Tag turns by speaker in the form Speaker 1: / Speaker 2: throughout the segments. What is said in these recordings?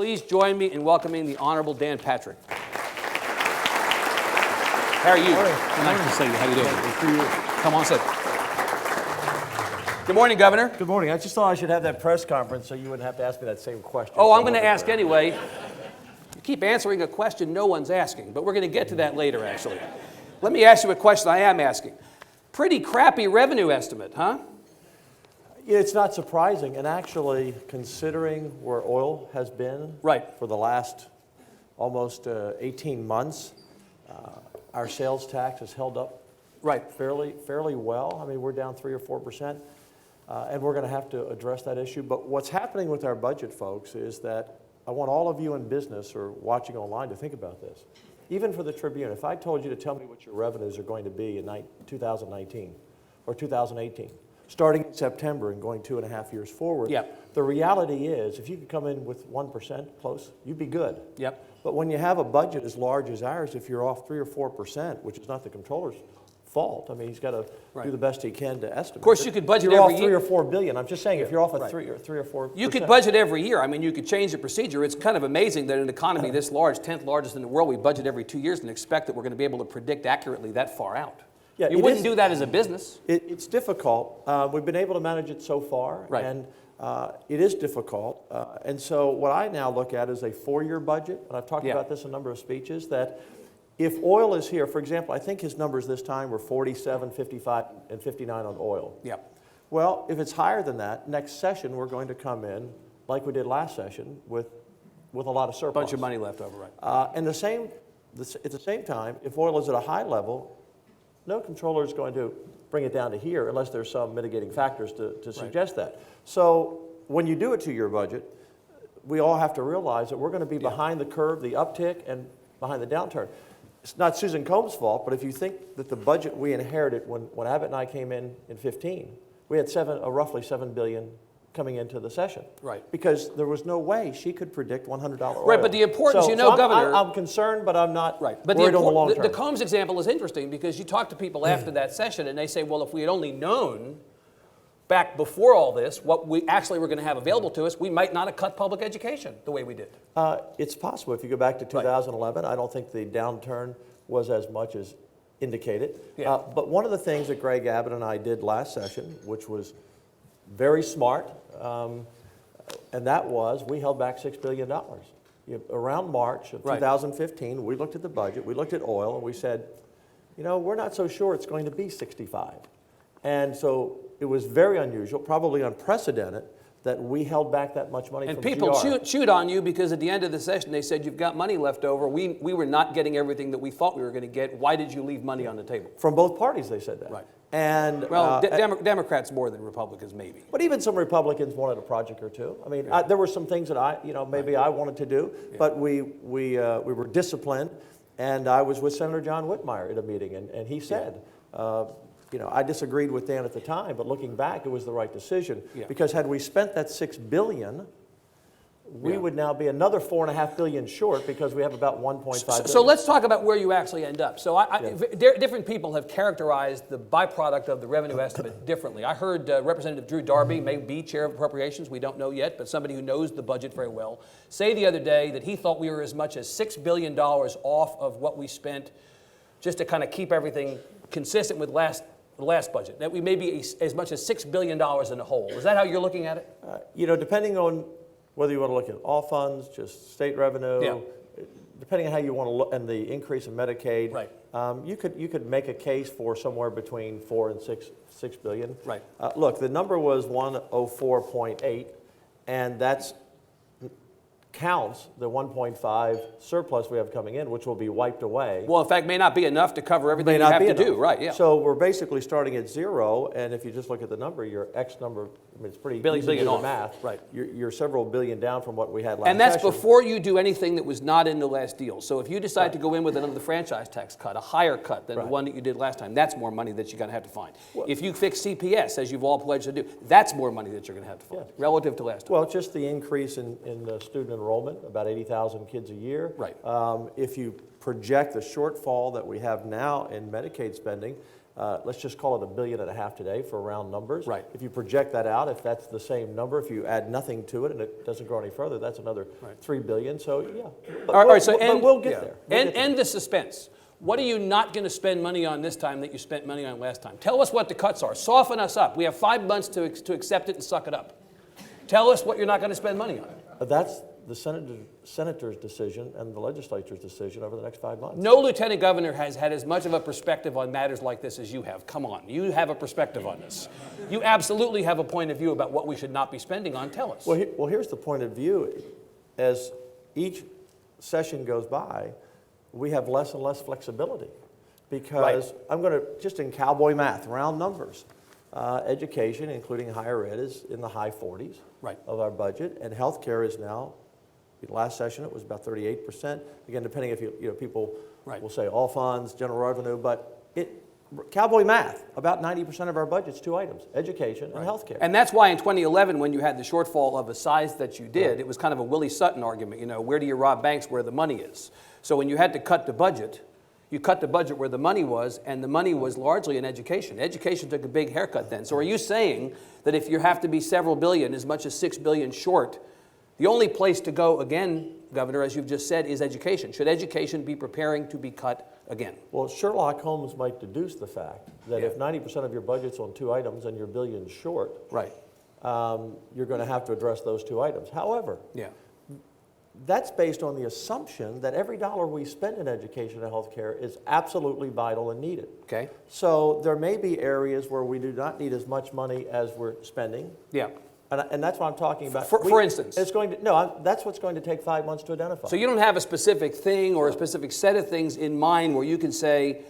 Speaker 1: please join me in welcoming the Honorable Dan Patrick. How are you? Nice to see you. How you doing?
Speaker 2: Good for you.
Speaker 1: Come on, sit. Good morning, Governor.
Speaker 2: Good morning. I just thought I should have that press conference so you wouldn't have to ask me that same question.
Speaker 1: Oh, I'm going to ask anyway. You keep answering a question no one's asking, but we're going to get to that later, actually. Let me ask you a question I am asking. Pretty crappy revenue estimate, huh?
Speaker 2: It's not surprising, and actually, considering where oil has been for the last almost 18 months, our sales tax has held up fairly well. I mean, we're down 3 or 4%, and we're going to have to address that issue. But what's happening with our budget, folks, is that I want all of you in business or watching online to think about this. Even for the Tribune, if I told you to tell me what your revenues are going to be in 2019 or 2018, starting in September and going 2.5 years forward, the reality is if you could come in with 1% close, you'd be good.
Speaker 1: Yep.
Speaker 2: But when you have a budget as large as ours, if you're off 3 or 4%, which is not the controller's fault, I mean, he's got to do the best he can to estimate.
Speaker 1: Of course, you could budget
Speaker 2: every
Speaker 1: every
Speaker 2: year. You're off 3 or 4 billion. I'm just saying, if you're off at 3 or 4%.
Speaker 1: You could budget every year. I mean, you could change the procedure. It's kind of amazing that in an economy this large, 10th largest in the world, we budget every 2 years and expect that we're going to be able to predict accurately that far out. Yeah, you wouldn't do that as a business.
Speaker 2: It's difficult. We've been able to manage it so far, and it is difficult. And so what I now look at is a 4-year budget, and I've talked about this in a number of speeches, that if oil is here, for example, I think his numbers this time were 47, 55, and 59 on oil.
Speaker 1: Yep.
Speaker 2: Well, if it's higher than that, next session we're going to come in, like we did last session, with a lot of surplus.
Speaker 1: Bunch of money left over, right.
Speaker 2: And at the same time, if oil is at a high level, no controller is going to bring it down to here unless there's some mitigating factors to suggest that. So when you do a 2-year budget, we all have to realize that we're going to be behind the curve, the uptick, and behind the downturn. It's not Susan Combs' fault, but if you think that the budget we inherited when Abbott and I came in 15, we had roughly $7 billion coming into the session.
Speaker 1: Right.
Speaker 2: Because there was no way she could predict $100 oil.
Speaker 1: Right, but the importance, Governor...
Speaker 2: I'm concerned, but I'm not
Speaker 1: worried
Speaker 2: on the long term.
Speaker 1: The Combs example is interesting because you talk to people after that session and they say, well, if we had only known back before all this what we actually were going to have available to us, we might not have cut public education the way we did.
Speaker 2: It's possible. If you go back to 2011, I don't think the downturn was as much as indicated. Yeah. But one of the things that Greg Abbott and I did last session, which was very smart, and that was we held back $6 billion. Around March of 2015, we looked at the budget, we looked at oil, and we said, we're not so sure it's going to be 65. And so it was very unusual, probably unprecedented, that we held back that much money from GR.
Speaker 1: And people chewed on you because at the end of the session they said, you've got money left over. We were not getting everything that we thought we were going to get. Why did you leave money on the table?
Speaker 2: From both parties they said that.
Speaker 1: Right.
Speaker 2: And
Speaker 1: Democrats more than Republicans, maybe.
Speaker 2: But even some Republicans wanted a project or two. I mean, there were some things that I wanted to do, but we were disciplined. And I was with Senator John Whitmire at a meeting, and he said, I disagreed with Dan at the time, but looking back, it was the right decision. Yeah. Because had we spent that $6 billion, we would now be another $4.5 billion short because we have about $1.5 billion.
Speaker 1: So let's talk about where you actually end up. So different people have characterized the byproduct of the revenue estimate differently. I heard Representative Drew Darby, may be chair of appropriations, we don't know yet, but somebody who knows the budget very well, say the other day that he thought we were as much as $6 billion off of what we spent just to kind of keep everything consistent with the last budget, that we may be as much as $6 billion in the hole. Is that how you're looking at it?
Speaker 2: Depending on whether you want to look at all funds, just state revenue, depending on how you want to look, and the increase in Medicaid, you could make a case for somewhere between 4 and 6 billion.
Speaker 1: Right.
Speaker 2: Look, the number was 104.8, and that's counts the 1.5 surplus we have coming in, which will be wiped away.
Speaker 1: Well, in fact, may not be enough to cover everything you have to do, right? Yeah.
Speaker 2: So we're basically starting at zero, and if you just look at the number, your X number, I mean, it's pretty easy to do the math.
Speaker 1: Right.
Speaker 2: You're several billion down from what we had last
Speaker 1: And that's
Speaker 2: session.
Speaker 1: before you do anything that was not in the last deal. So if you decide to go in with another franchise tax cut, a higher cut than the one that you did last time, that's more money that you're going to have to find. Well, if you fix CPS, as you've all pledged to do, that's more money that you're going to have to find relative to last time.
Speaker 2: Well, just the increase in student enrollment, about 80,000 kids a year.
Speaker 1: Right.
Speaker 2: If you project the shortfall that we have now in Medicaid spending, let's just call it $1.5 billion today for round numbers.
Speaker 1: Right.
Speaker 2: If you project that out, if that's the same number, if you add nothing to it and it doesn't grow any further, that's another $3 billion. So yeah, but we'll get there.
Speaker 1: And the suspense. What are you not going to spend money on this time that you spent money on last time? Tell us what the cuts are. Soften us up. We have 5 months to accept it and suck it up. Tell us what you're not going to spend money on.
Speaker 2: That's the senator's decision and the legislature's decision over the next 5 months.
Speaker 1: No lieutenant governor has had as much of a perspective on matters like this as you have. Come on, you have a perspective on this. You absolutely have a point of view about what we should not be spending on. Tell us.
Speaker 2: Well, here's the point of view. As each session goes by, we have less and less flexibility because I'm going to, just in cowboy math, round numbers, education, including higher ed, is in the high 40s of our budget, and healthcare is now, last session it was about 38%. Again, depending if people will say all funds, general revenue, but cowboy math, about 90% of our budget's 2 items, education and healthcare.
Speaker 1: And that's why in 2011, when you had the shortfall of a size that you did, it was kind of a Willie Sutton argument, where do you rob banks where the money is? So when you had to cut the budget, you cut the budget where the money was, and the money was largely in education. Education took a big haircut then. So are you saying that if you have to be several billion, as much as $6 billion short, the only place to go again, Governor, as you've just said, is education? Should education be preparing to be cut again?
Speaker 2: Well, Sherlock Holmes might deduce the fact that if 90% of your budget's on 2 items and you're billions short, you're going to have to address those 2 items. However, that's based on the assumption that every dollar we spend in education and healthcare is absolutely vital and needed.
Speaker 1: Okay.
Speaker 2: So there may be areas where we do not need as much money as we're spending.
Speaker 1: Yeah.
Speaker 2: And that's what I'm talking about.
Speaker 1: For instance?
Speaker 2: It's going to, that's what's going to take 5 months to identify.
Speaker 1: So you don't have a specific thing or a specific set of things in mind where you can say,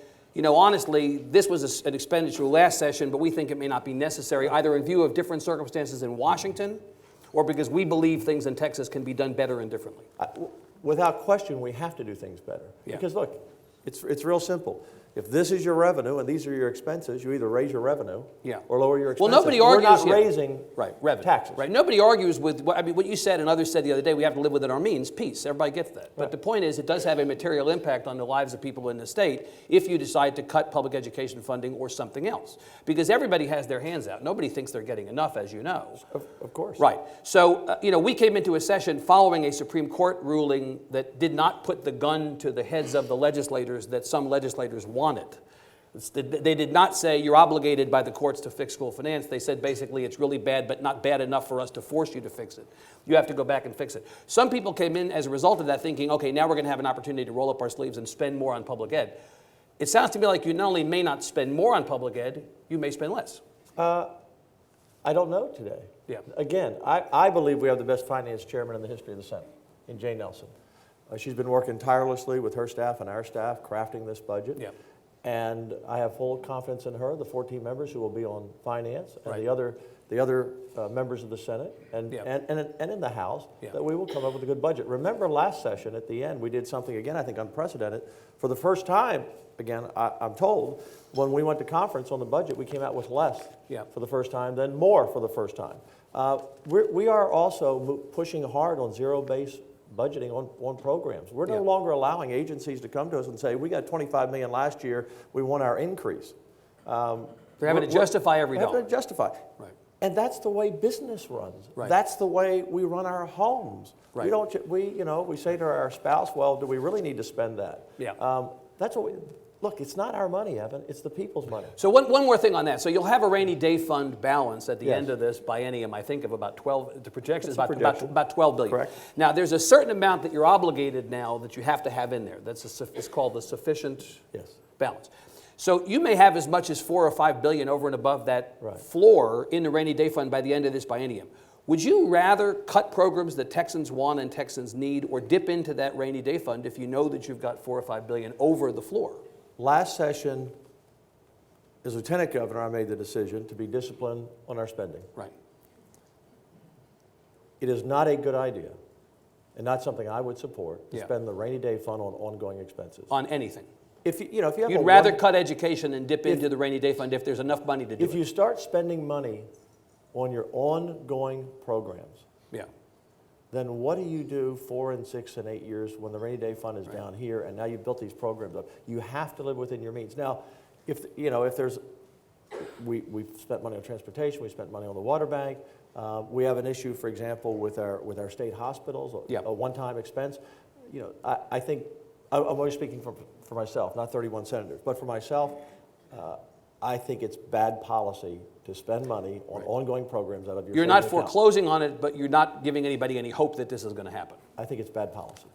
Speaker 1: honestly, this was an expenditure last session, but we think it may not be necessary, either in view of different circumstances in Washington or because we believe things in Texas can be done better and differently.
Speaker 2: Without question, we have to do things better. Because look, it's real simple. If this is your revenue and these are your expenses, you either raise your revenue or lower your expenses.
Speaker 1: Well, nobody argues.
Speaker 2: We're not raising
Speaker 1: revenue.
Speaker 2: Taxes.
Speaker 1: Right. Nobody argues with what you said and others said the other day. We have to live within our means. Peace. Everybody gets that. But the point is, it does have a material impact on the lives of people in the state if you decide to cut public education funding or something else. Because everybody has their hands out. Nobody thinks they're getting enough, as you know.
Speaker 2: Of course.
Speaker 1: Right. So, we came into a session following a Supreme Court ruling that did not put the gun to the heads of the legislators that some legislators wanted. They did not say you're obligated by the courts to fix school finance. They said basically it's really bad, but not bad enough for us to force you to fix it. You have to go back and fix it. Some people came in as a result of that thinking, okay, now we're going to have an opportunity to roll up our sleeves and spend more on public ed. It sounds to me like you not only may not spend more on public ed, you may spend less.
Speaker 2: I don't know today. Again, I believe we have the best finance chairman in the history of the Senate, in Jane Nelson. She's been working tirelessly with her staff and our staff crafting this budget. And I have full confidence in her, the 14 members who will be on finance, and the other members of the Senate and in the House, that we will come up with a good budget. Remember last session at the end, we did something, again, I think unprecedented. For the first time, again, I'm told, when we went to conference on the budget, we came out with less for the first time, then more for the first time. We are also pushing hard on zero-based budgeting on programs. We're no longer allowing agencies to come to us and say, we got $25 million last year, we want our increase.
Speaker 1: They're having to justify every dollar.
Speaker 2: Having to justify. And that's the way business runs. That's the way we run our homes. We don't. We say to our spouse, well, do we really need to spend that? That's what we. Look, it's not our money, Evan. It's the people's money.
Speaker 1: So one more thing on that. So you'll have a rainy day fund balance at the end of this biennium, I think, of about 12. The projection is about $12 billion.
Speaker 2: Correct.
Speaker 1: Now, there's a certain amount that you're obligated now that you have to have in there. It's called the sufficient balance. So you may have as much as $4 or $5 billion over and above that floor in the rainy day fund by the end of this biennium. Would you rather cut programs that Texans want and Texans need, or dip into that rainy day fund if you know that you've got $4 or $5 billion over the floor?
Speaker 2: Last session, as Lieutenant Governor, I made the decision to be disciplined on our spending. It is not a good idea, and not something I would support, to spend the rainy day fund on ongoing expenses.
Speaker 1: On anything.
Speaker 2: If you have
Speaker 1: You'd rather cut education and dip into the rainy day fund if there's enough money to do it.
Speaker 2: If you start spending money on your ongoing programs, then what do you do 4 and 6 and 8 years when the rainy day fund is down here and now you've built these programs up? You have to live within your means. Now, if there's, we've spent money on transportation, we spent money on the water bank. We have an issue, for example, with our state hospitals, a one-time expense. I think, I'm only speaking for myself, not 31 senators, but for myself, I think it's bad policy to spend money on ongoing programs out of your
Speaker 1: You're not
Speaker 2: savings account.
Speaker 1: foreclosing on it, but you're not giving anybody any hope that this is going to happen.
Speaker 2: I think it's bad policy.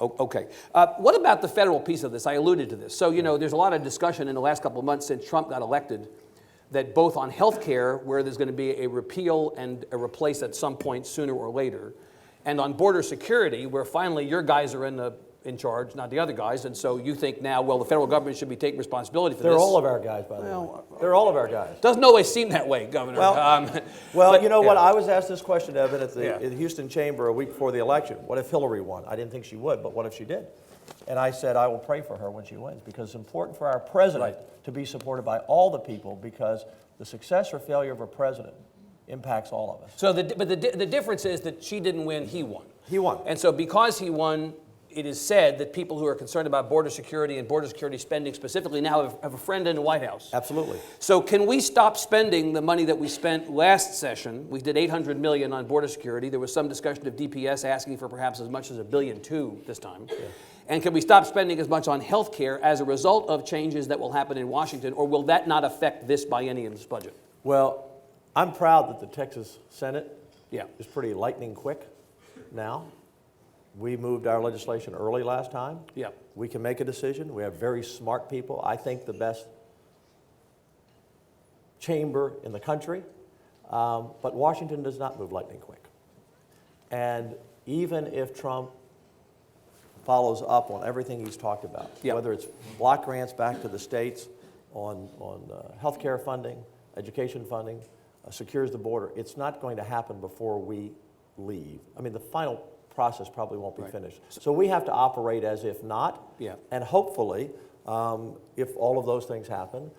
Speaker 1: Okay. What about the federal piece of this? I alluded to this. So, there's a lot of discussion in the last couple of months since Trump got elected that both on health care, where there's going to be a repeal and a replace at some point sooner or later, and on border security, where finally your guys are in charge, not the other guys, and so you think now, well, the federal government should be taking responsibility for this.
Speaker 2: They're all of our guys, by the way. They're all of our guys.
Speaker 1: Doesn't always seem that way, Governor.
Speaker 2: Well, you know what? I was asked this question, Evan, at the Houston Chamber a week before the election. What if Hillary won? I didn't think she would, but what if she did? And I said, I will pray for her when she wins, because it's important for our president to be supported by all the people, because the success or failure of a president impacts all of us.
Speaker 1: So, but the difference is that she didn't win, he won.
Speaker 2: He won.
Speaker 1: And so because he won, it is said that people who are concerned about border security and border security spending specifically now have a friend in the White House.
Speaker 2: Absolutely.
Speaker 1: So can we stop spending the money that we spent last session? We did $800 million on border security. There was some discussion of DPS asking for perhaps as much as $1.2 billion this time. Yeah. And can we stop spending as much on health care as a result of changes that will happen in Washington, or will that not affect this biennium's budget?
Speaker 2: Well, I'm proud that the Texas Senate
Speaker 1: Yeah.
Speaker 2: is pretty lightning quick now. We moved our legislation early last time.
Speaker 1: Yeah.
Speaker 2: We can make a decision. We have very smart people. I think the best chamber in the country. But Washington does not move lightning quick. And even if Trump follows up on everything he's talked about, whether it's block grants back to the states on health care funding, education funding, secures the border, it's not going to happen before we leave. I mean, the final process probably won't be finished. So we have to operate as if not, and hopefully, if all of those things happen,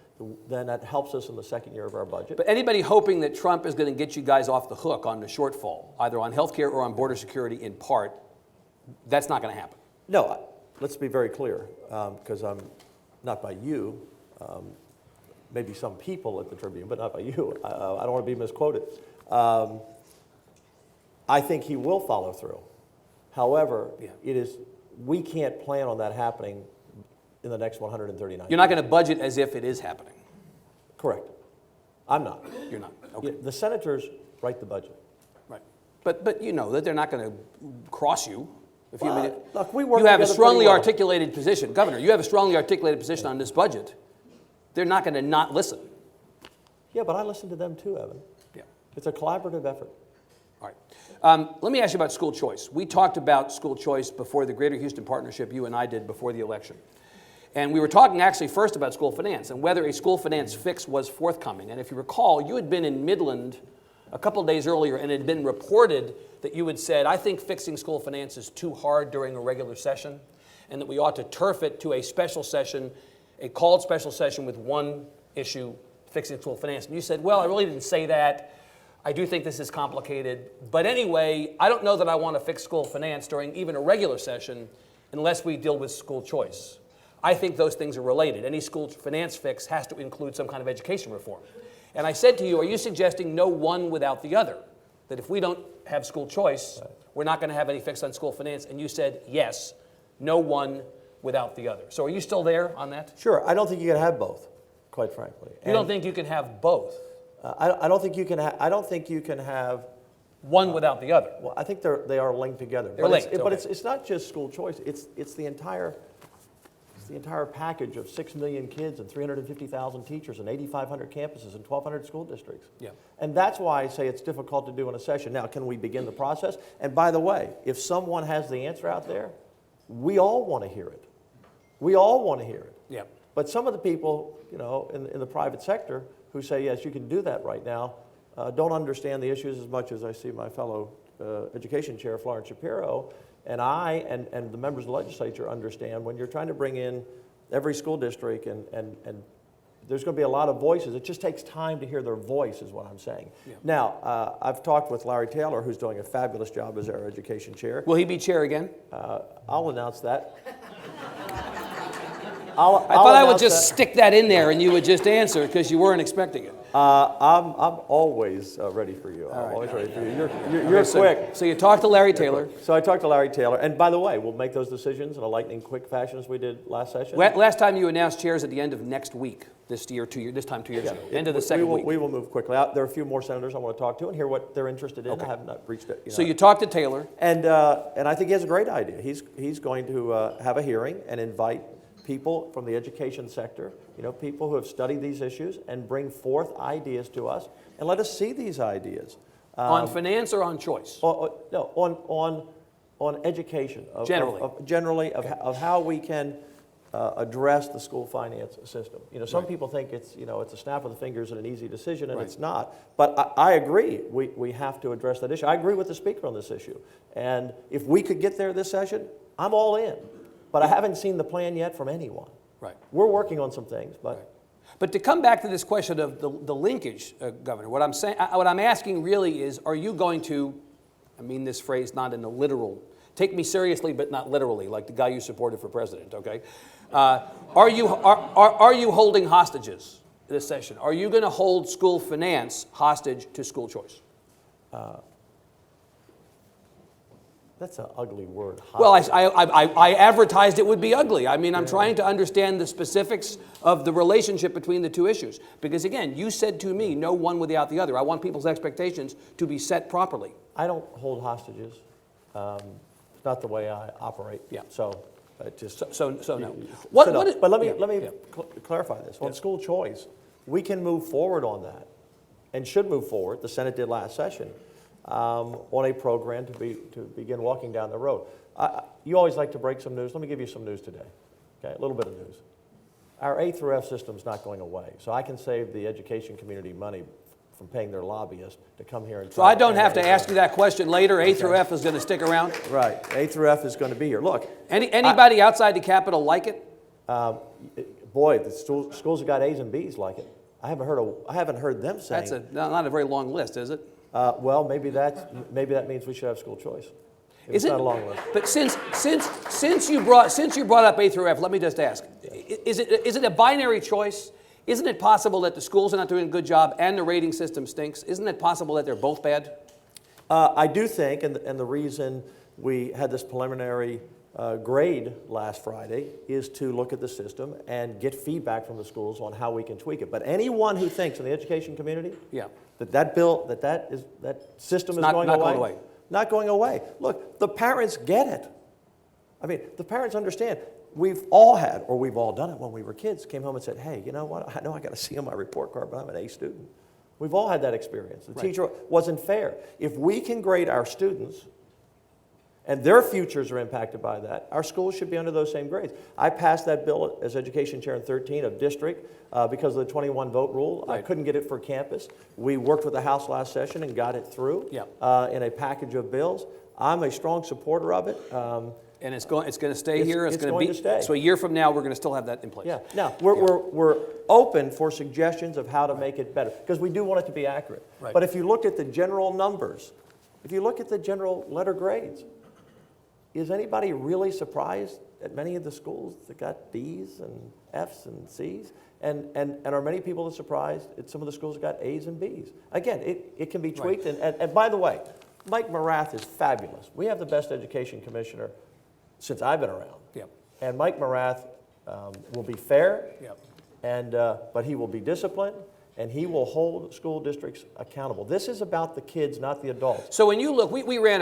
Speaker 2: then that helps us in the second year of our budget.
Speaker 1: But anybody hoping that Trump is going to get you guys off the hook on the shortfall, either on health care or on border security in part, that's not going to happen.
Speaker 2: No, let's be very clear, because I'm not by you, maybe some people at the Tribune, but not by you. I don't want to be misquoted. I think he will follow through. However, we can't plan on that happening in the next 139
Speaker 1: You're not going to budget as if it is happening.
Speaker 2: Correct. I'm not.
Speaker 1: You're not. Okay.
Speaker 2: The senators write the budget.
Speaker 1: Right. But you know that they're not going to cross you. If
Speaker 2: look, we work
Speaker 1: you have a
Speaker 2: together
Speaker 1: strongly
Speaker 2: pretty well.
Speaker 1: articulated position. Governor, you have a strongly articulated position on this budget. They're not going to not listen.
Speaker 2: Yeah, but I listen to them too, Evan.
Speaker 1: Yeah.
Speaker 2: It's a collaborative effort.
Speaker 1: All right. Let me ask you about school choice. We talked about school choice before the Greater Houston Partnership, you and I did before the election. And we were talking actually first about school finance and whether a school finance fix was forthcoming. And if you recall, you had been in Midland a couple of days earlier and it had been reported that you had said, I think fixing school finance is too hard during a regular session and that we ought to turf it to a special session, a called special session with one issue, fixing school finance. And you said, well, I really didn't say that. I do think this is complicated. But anyway, I don't know that I want to fix school finance during even a regular session unless we deal with school choice. I think those things are related. Any school finance fix has to include some kind of education reform. And I said to you, are you suggesting no one without the other? That if we don't have school choice, we're not going to have any fix on school finance? And you said, yes, no one without the other. So are you still there on that?
Speaker 2: Sure. I don't think you can have both, quite frankly.
Speaker 1: You don't think you can have both?
Speaker 2: I don't think you can. I don't think you can have
Speaker 1: one without the other.
Speaker 2: Well, I think they are linked together.
Speaker 1: They're linked.
Speaker 2: But it's not just school choice. It's the entire package of 6 million kids and 350,000 teachers and 8,500 campuses and 1,200 school districts. Yeah. And that's why I say it's difficult to do in a session. Now, can we begin the process? And by the way, if someone has the answer out there, we all want to hear it. We all want to hear it.
Speaker 1: Yeah.
Speaker 2: But some of the people, in the private sector who say, yes, you can do that right now, don't understand the issues as much as I see my fellow education chair, Florence Shapiro, and I and the members of the legislature understand when you're trying to bring in every school district and there's going to be a lot of voices. It just takes time to hear their voice is what I'm saying. Yeah. Now, I've talked with Larry Taylor, who's doing a fabulous job as our education chair.
Speaker 1: Will he be chair again?
Speaker 2: I'll announce that.
Speaker 1: thought I would just stick that in there and you would just answer because you weren't expecting it.
Speaker 2: I'm always ready for you. I'm always ready for you. You're quick.
Speaker 1: So you talked to Larry Taylor.
Speaker 2: So I talked to Larry Taylor, and by the way, we'll make those decisions in a lightning quick fashion as we did last session.
Speaker 1: Last time you announced chairs at the end of next week. This time 2 years ago. End of the second week.
Speaker 2: We will move quickly. There are a few more senators I want to talk to and hear what they're interested in. Okay. I have not reached it.
Speaker 1: So you talked to Taylor.
Speaker 2: And I think he has a great idea. He's going to have a hearing and invite people from the education sector, people who have studied these issues, and bring forth ideas to us and let us see these ideas.
Speaker 1: On finance or on choice?
Speaker 2: No, on education.
Speaker 1: Generally.
Speaker 2: Of how we can address the school finance system. Some people think it's a snap of the fingers and an easy decision, and it's not. But I agree, we have to address that issue. I agree with the speaker on this issue. And if we could get there this session, I'm all in. But I haven't seen the plan yet from anyone. Right. We're working on some things, but.
Speaker 1: Right. But to come back to this question of the linkage, Governor, what I'm asking really is, are you going to, I mean this phrase not in a literal, take me seriously but not literally, like the guy you supported for president, okay? Are you holding hostages this session? Are you going to hold school finance hostage to school choice?
Speaker 2: That's an ugly word. Hostage.
Speaker 1: Well, I advertised it would be ugly. I mean, I'm trying to understand the specifics of the relationship between the two issues. Because again, you said to me, no one without the other. I want people's expectations to be set properly.
Speaker 2: I don't hold hostages. It's not the way I operate.
Speaker 1: Yeah.
Speaker 2: So
Speaker 1: no.
Speaker 2: But let me clarify this. On school choice, we can move forward on that, and should move forward. The Senate did last session on a program to begin walking down the road. You always like to break some news. Let me give you some news today. Okay, a little bit of news. Our A through F system is not going away, so I can save the education community money from paying their lobbyists to come here and try.
Speaker 1: So I don't have to ask you that question later. A through F is going to stick around?
Speaker 2: Right. A through F is going to be here. Look.
Speaker 1: Anybody outside the Capitol like it?
Speaker 2: Boy, the schools that got A's and B's like it. I haven't heard them saying.
Speaker 1: That's not a very long list, is it?
Speaker 2: Well, maybe that means we should have school choice. It's not a long list.
Speaker 1: But since you brought up A through F, let me just ask: is it a binary choice? Isn't it possible that the schools are not doing a good job and the rating system stinks? Isn't it possible that they're both bad?
Speaker 2: I do think, and the reason we had this preliminary grade last Friday is to look at the system and get feedback from the schools on how we can tweak it. But anyone who thinks in the education community that system is going away. Not going away. Look, the parents get it. I mean, the parents understand. We've all done it when we were kids, came home and said, hey, you know what, I know I got a C on my report card, but I'm an A student. We've all had that experience. The teacher wasn't fair. If we can grade our students and their futures are impacted by that, our schools should be under those same grades. I passed that bill as education chair in 13 of district because of the 21 vote rule. I couldn't get it for campus. We worked with the House last session and got it through in a package of bills. I'm a strong supporter of it.
Speaker 1: And it's going to stay here.
Speaker 2: It's going to stay.
Speaker 1: So a year from now, we're going to still have that in place.
Speaker 2: Yeah. Now we're open for suggestions of how to make it better because we do want it to be accurate. Right. But if you look at the general numbers, if you look at the general letter grades, is anybody really surprised at many of the schools that got D's and F's and C's? And are many people surprised at some of the schools that got A's and B's? Again, it can be tweaked. Right. And by the way, Mike Morath is fabulous. We have the best education commissioner since I've been around.
Speaker 1: Yep.
Speaker 2: And Mike Morath will be fair,
Speaker 1: yep.
Speaker 2: But he will be disciplined, and he will hold school districts accountable. This is about the kids, not the adults.
Speaker 1: So when you look, we ran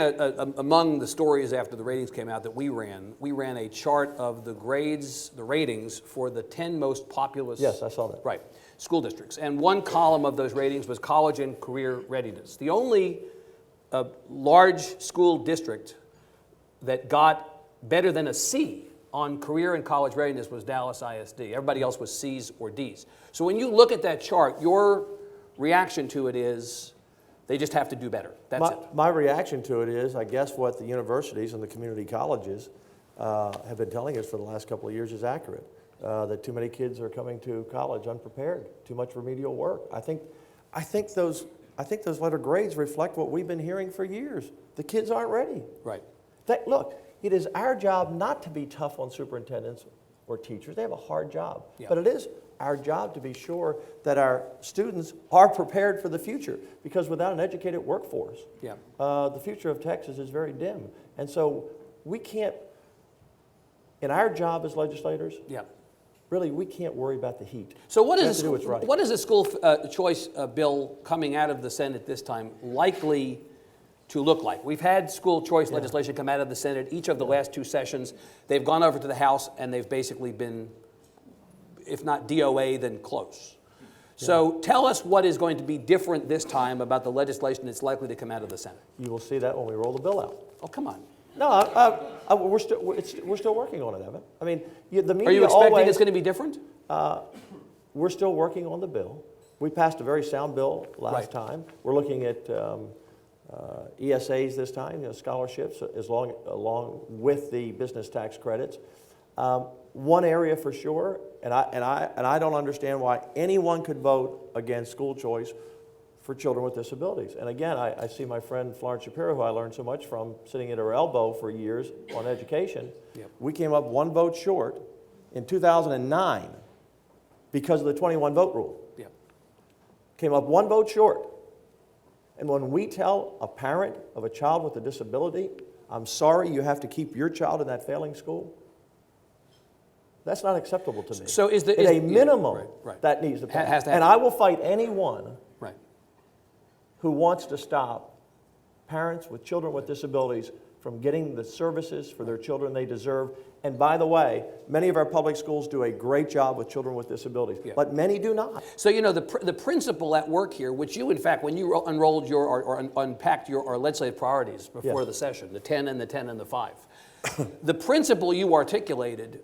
Speaker 1: among the stories after the ratings came out that we ran a chart of the grades, the ratings for the 10 most populous.
Speaker 2: Yes, I saw that.
Speaker 1: Right, school districts. And one column of those ratings was college and career readiness. The only large school district that got better than a C on career and college readiness was Dallas ISD. Everybody else was C's or D's. So when you look at that chart, your reaction to it is they just have to do better. That's it.
Speaker 2: My reaction to it is, I guess what the universities and the community colleges have been telling us for the last couple of years is accurate. That too many kids are coming to college unprepared, too much remedial work. I think those letter grades reflect what we've been hearing for years. The kids aren't ready.
Speaker 1: Right.
Speaker 2: Look, it is our job not to be tough on superintendents or teachers. They have a hard job.
Speaker 1: Yeah.
Speaker 2: But it is our job to be sure that our students are prepared for the future, because without an educated workforce,
Speaker 1: Yeah.
Speaker 2: the future of Texas is very dim. And so we can't, in our job as legislators,
Speaker 1: Yeah.
Speaker 2: really, we can't worry about the heat.
Speaker 1: So what
Speaker 2: We
Speaker 1: is
Speaker 2: have to do what's right.
Speaker 1: what is the school choice bill coming out of the Senate this time likely to look like? We've had school choice legislation come out of the Senate each of the last 2 sessions. They've gone over to the House and they've basically been, if not DOA, then close. So tell us what is going to be different this time about the legislation that's likely to come out of the Senate.
Speaker 2: You will see that when we roll the bill out.
Speaker 1: Oh, come on.
Speaker 2: No, we're still working on it, Evan. I mean, the media
Speaker 1: Are you expecting
Speaker 2: always,
Speaker 1: it's going to be different?
Speaker 2: we're still working on the bill. We passed a very sound bill last
Speaker 1: Right.
Speaker 2: time. We're looking at ESAs this time, scholarships, along with the business tax credits. One area for sure, and I don't understand why anyone could vote against school choice for children with disabilities. And again, I see my friend Florence Shapiro, who I learned so much from, sitting at her elbow for years on education.
Speaker 1: Yep.
Speaker 2: We came up 1 vote short in 2009 because of the 21 vote rule.
Speaker 1: Yeah.
Speaker 2: Came up 1 vote short. And when we tell a parent of a child with a disability, I'm sorry, you have to keep your child in that failing school, that's not acceptable to me.
Speaker 1: So is the
Speaker 2: At a minimum,
Speaker 1: right.
Speaker 2: that needs to pass.
Speaker 1: Has to
Speaker 2: and
Speaker 1: happen.
Speaker 2: I will fight anyone
Speaker 1: Right.
Speaker 2: who wants to stop parents with children with disabilities from getting the services for their children they deserve. And by the way, many of our public schools do a great job with children with disabilities, but many do not.
Speaker 1: So, you know, the principle at work here, which you, in fact, when you unrolled your, or unpacked your legislative priorities before the session, the 10 and the 10 and the 5, the principle you articulated,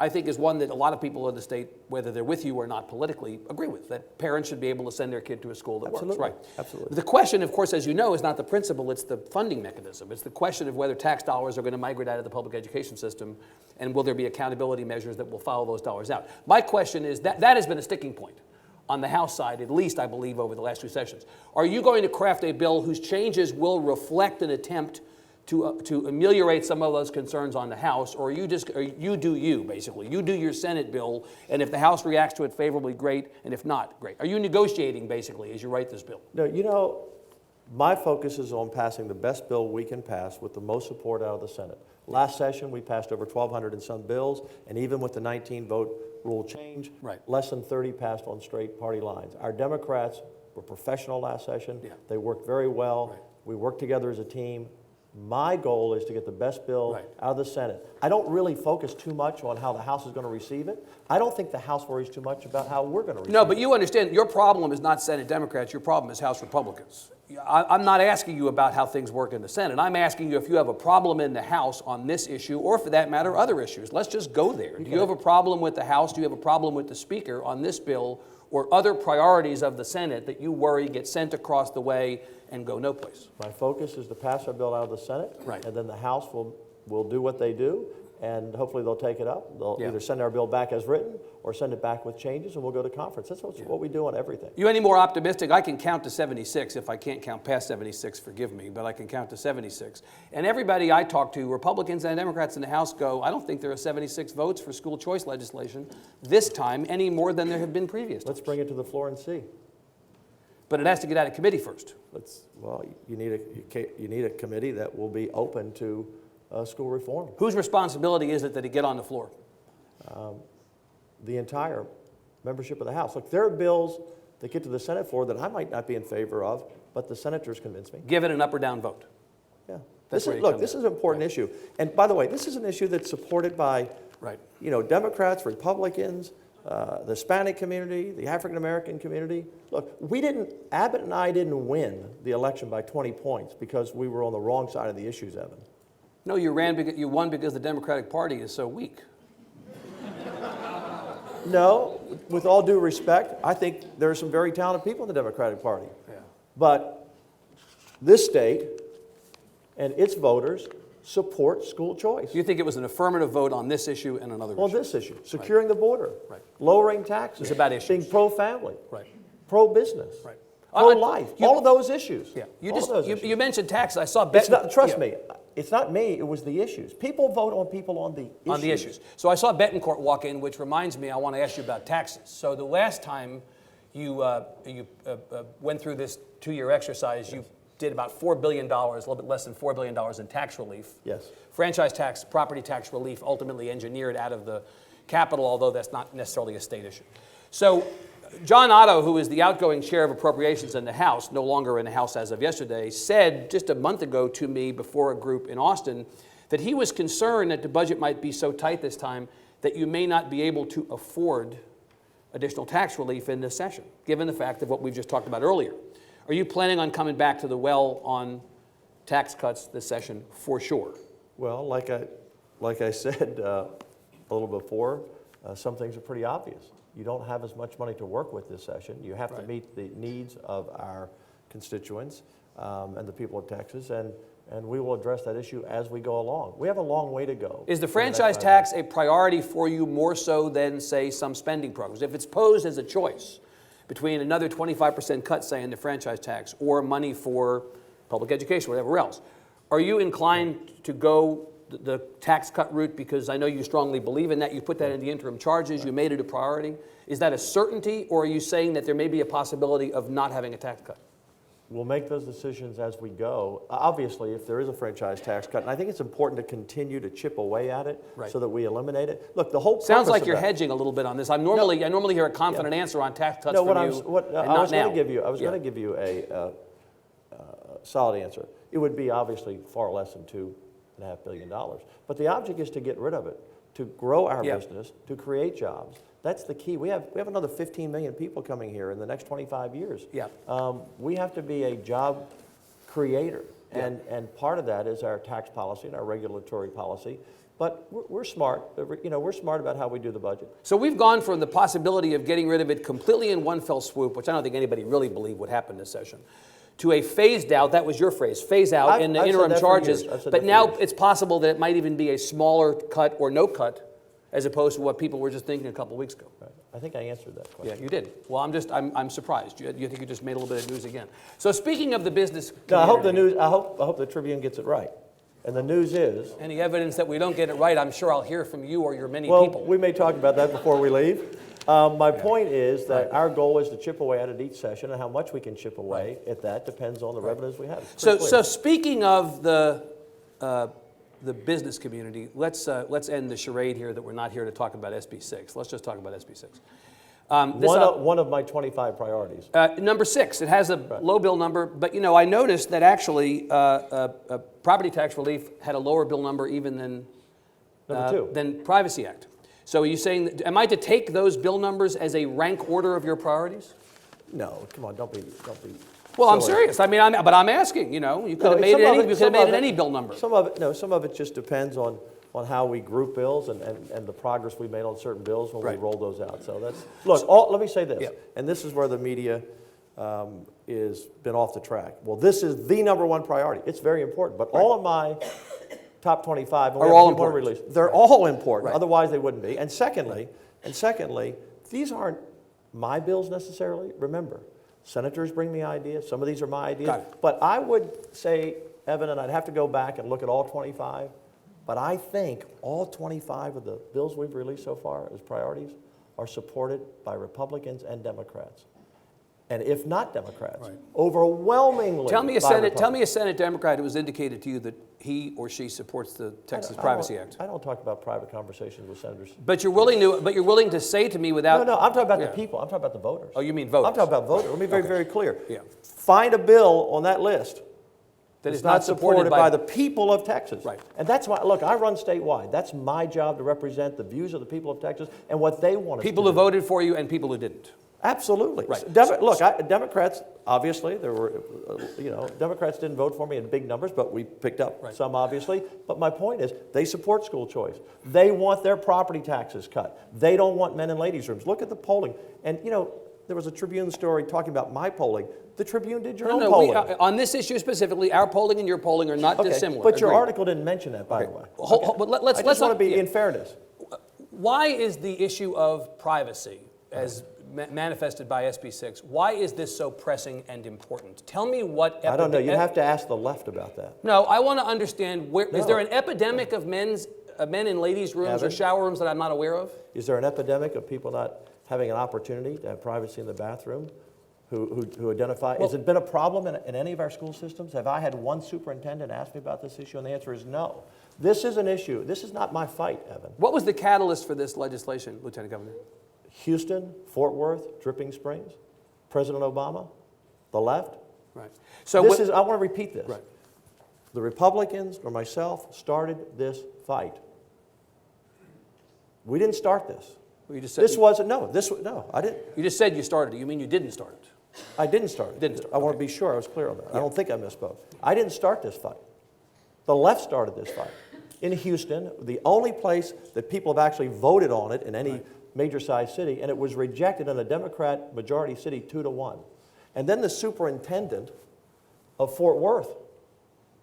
Speaker 1: I think, is one that a lot of people in the state, whether they're with you or not politically, agree with, that parents should be able to send their kid to a school that works. Right.
Speaker 2: Absolutely.
Speaker 1: The question, of course, as you know, is not the principle, it's the funding mechanism. It's the question of whether tax dollars are going to migrate out of the public education system, and will there be accountability measures that will follow those dollars out. My question is, that has been a sticking point on the House side, at least, I believe, over the last 2 sessions. Are you going to craft a bill whose changes will reflect an attempt to ameliorate some of those concerns on the House, or you do your Senate bill, and if the House reacts to it favorably, great, and if not, great? Are you negotiating, basically, as you write this bill?
Speaker 2: No, you know, my focus is on passing the best bill we can pass with the most support out of the Senate. Last session, we passed over 1,200 and some bills, and even with the 19-vote rule change, less than 30 passed on straight party lines. Our Democrats were professional last session. Yeah. They worked very well. Right. We worked together as a team. My goal is to get the best bill out of the Senate. I don't really focus too much on how the House is going to receive it. I don't think the House worries too much about how we're going to receive it.
Speaker 1: No, but you understand, your problem is not Senate Democrats, your problem is House Republicans. I'm not asking you about how things work in the Senate. I'm asking you if you have a problem in the House on this issue, or for that matter, other issues. Let's just go there. Do you have a problem with the House? Do you have a problem with the Speaker on this bill, or other priorities of the Senate that you worry get sent across the way and go no place?
Speaker 2: My focus is to pass our bill out of the Senate, and then the House will do what they do, and hopefully they'll take it up. They'll either send our bill back as written or send it back with changes, and we'll go to conference. That's what we do on everything.
Speaker 1: You any more optimistic? I can count to 76. If I can't count past 76, forgive me, but I can count to 76. And everybody I talk to, Republicans and Democrats in the House, go, I don't think there are 76 votes for school choice legislation this time any more than there have been previously.
Speaker 2: Let's bring it to the floor and see.
Speaker 1: But it has to get out of committee first.
Speaker 2: Well, you need a committee that will be open to school reform.
Speaker 1: Whose responsibility is it that it get on the floor?
Speaker 2: The entire membership of the House. Look, there are bills that get to the Senate floor that I might not be in favor of, but the senators convince me.
Speaker 1: Give it an up or down vote.
Speaker 2: Yeah. This is an important issue. And by the way, this is an issue that's supported by Democrats, Republicans, the Hispanic community, the African American community. Look, Abbott and I didn't win the election by 20 points because we were on the wrong side of the issues, Evan.
Speaker 1: No, you won because the Democratic Party is so weak.
Speaker 2: No, with all due respect, I think there are some very talented people in the Democratic Party.
Speaker 1: Yeah.
Speaker 2: But this state and its voters support school choice.
Speaker 1: You think it was an affirmative vote on this issue and another issue?
Speaker 2: On this issue, securing the border, lowering taxes,
Speaker 1: it's about issues.
Speaker 2: being pro-family,
Speaker 1: right,
Speaker 2: pro-business.
Speaker 1: Right.
Speaker 2: pro-life, all of those issues.
Speaker 1: Yeah,
Speaker 2: You
Speaker 1: mentioned taxes. I saw
Speaker 2: trust me, it's not me, it was the issues. People vote on people on the issues.
Speaker 1: On the issues. So I saw Betancourt walk in, which reminds me, I want to ask you about taxes. So the last time you went through this 2-year exercise, you did about $4 billion, a little bit less than $4 billion in tax relief.
Speaker 2: Yes.
Speaker 1: Franchise tax, property tax relief, ultimately engineered out of the capital, although that's not necessarily a state issue. So John Otto, who is the outgoing chair of appropriations in the House, no longer in the House as of yesterday, said just a month ago to me before a group in Austin that he was concerned that the budget might be so tight this time that you may not be able to afford additional tax relief in this session, given the fact of what we've just talked about earlier. Are you planning on coming back to the well on tax cuts this session for sure?
Speaker 2: Well, like I said a little before, some things are pretty obvious. You don't have as much money to work with this session. You have to meet the needs of our constituents and the people of Texas, and we will address that issue as we go along. We have a long way to go.
Speaker 1: Is the franchise tax a priority for you more so than, say, some spending programs? If it's posed as a choice between another 25% cut, say, in the franchise tax or money for public education, whatever else, are you inclined to go the tax cut route because I know you strongly believe in that? You put that in the interim charges, you made it a priority. Is that a certainty, or are you saying that there may be a possibility of not having a tax cut?
Speaker 2: We'll make those decisions as we go. Obviously, if there is a franchise tax cut, and I think it's important to continue to chip away at it so that we eliminate it. Look, the whole purpose
Speaker 1: sounds like you're hedging a little bit on this. I normally hear a confident answer on tax cuts from you,
Speaker 2: I was going to give you a solid answer. It would be obviously far less than $2.5 billion. But the object is to get rid of it, to grow our business, to create jobs. That's the key. We have another 15 million people coming here in the next 25 years.
Speaker 1: Yeah.
Speaker 2: We have to be a job creator, and part of that is our tax policy and our regulatory policy. But we're smart. We're smart about how we do the budget.
Speaker 1: So we've gone from the possibility of getting rid of it completely in one fell swoop, which I don't think anybody really believed would happen this session, to a phased out, that was your phrase, phase out in the interim charges. But now it's possible that it might even be a smaller cut or no cut, as opposed to what people were just thinking a couple of weeks ago.
Speaker 2: Right. I think I answered that question.
Speaker 1: Yeah, you did. Well, I'm surprised. You think you just made a little bit of news again. So speaking of the business community,
Speaker 2: I hope the Tribune gets it right. And the news is...
Speaker 1: Any evidence that we don't get it right, I'm sure I'll hear from you or your many people.
Speaker 2: Well, we may talk about that before we leave. My point is that our goal is to chip away at it each session, and how much we can chip away at that depends on the revenues we have.
Speaker 1: So speaking of the business community, let's end the charade here that we're not here to talk about SB 6. Let's just talk about SB 6.
Speaker 2: One of my 25 priorities.
Speaker 1: Number 6, it has a low bill number, but I noticed that actually property tax relief had a lower bill number even than
Speaker 2: Number 2.
Speaker 1: Than Privacy Act. So are you saying, am I to take those bill numbers as a rank order of your priorities?
Speaker 2: No, come on, don't be.
Speaker 1: Well, I'm serious. I mean, I'm asking. You could have made it any bill number.
Speaker 2: Some of it just depends on how we group bills and the progress we made on certain bills when we roll those out. So that's let me say this, and this is where the media is been off the track. Well, this is the number one priority. It's very important, but all of my top 25
Speaker 1: are all important.
Speaker 2: They're all important. Otherwise, they wouldn't be. And secondly, these aren't my bills necessarily. Remember, senators bring me ideas. Some of these are my ideas. But I would say, Evan, and I'd have to go back and look at all 25, but I think all 25 of the bills we've released so far as priorities are supported by Republicans and Democrats. And if not Democrats, overwhelmingly
Speaker 1: Tell me a Senate Democrat who has indicated to you that he or she supports the Texas Privacy Act.
Speaker 2: I don't talk about private conversations with senators.
Speaker 1: But you're willing to say to me without...
Speaker 2: No, I'm talking about the people. I'm talking about the voters.
Speaker 1: Oh, you mean voters?
Speaker 2: I'm talking about voters. Let me be very clear. Find a bill on that list
Speaker 1: that is not supported
Speaker 2: by the people of Texas.
Speaker 1: Right.
Speaker 2: And that's why, look, I run statewide. That's my job to represent the views of the people of Texas and what they want us to do.
Speaker 1: People who voted for you and people who didn't.
Speaker 2: Absolutely.
Speaker 1: Right.
Speaker 2: Democrats, obviously, Democrats didn't vote for me in big numbers, but we picked up some, obviously. But my point is, they support school choice. They want their property taxes cut. They don't want men and ladies' rooms. Look at the polling. And, there was a Tribune story talking about my polling. The Tribune did your own polling.
Speaker 1: On this issue specifically, our polling and your polling are not dissimilar.
Speaker 2: But your article didn't mention that, by the way.
Speaker 1: But let's
Speaker 2: want to be in fairness.
Speaker 1: Why is the issue of privacy, as manifested by SB 6. Why is this so pressing and important? Tell me what...
Speaker 2: I don't know. You have to ask the left about that.
Speaker 1: No, I want to understand, is there an epidemic of men in ladies' rooms or shower rooms that I'm not aware of?
Speaker 2: Is there an epidemic of people not having an opportunity to have privacy in the bathroom who identify? Has it been a problem in any of our school systems? Have I had one superintendent ask me about this issue? And the answer is no. This is an issue. This is not my fight, Evan.
Speaker 1: What was the catalyst for this legislation, Lieutenant Governor?
Speaker 2: Houston, Fort Worth, Dripping Springs, President Obama, the left.
Speaker 1: Right.
Speaker 2: So I want to repeat this. Right. The Republicans or myself started this fight. We didn't start this.
Speaker 1: Well, you just said
Speaker 2: I didn't.
Speaker 1: You just said you started it. You mean you didn't start it?
Speaker 2: I didn't start it. I want to be sure I was clear on that. Yeah. I don't think I misspoke. I didn't start this fight. The left started this fight. In Houston, the only place that people have actually voted on it in any major-sized city, and it was rejected in a Democrat majority city 2-1. And then the superintendent of Fort Worth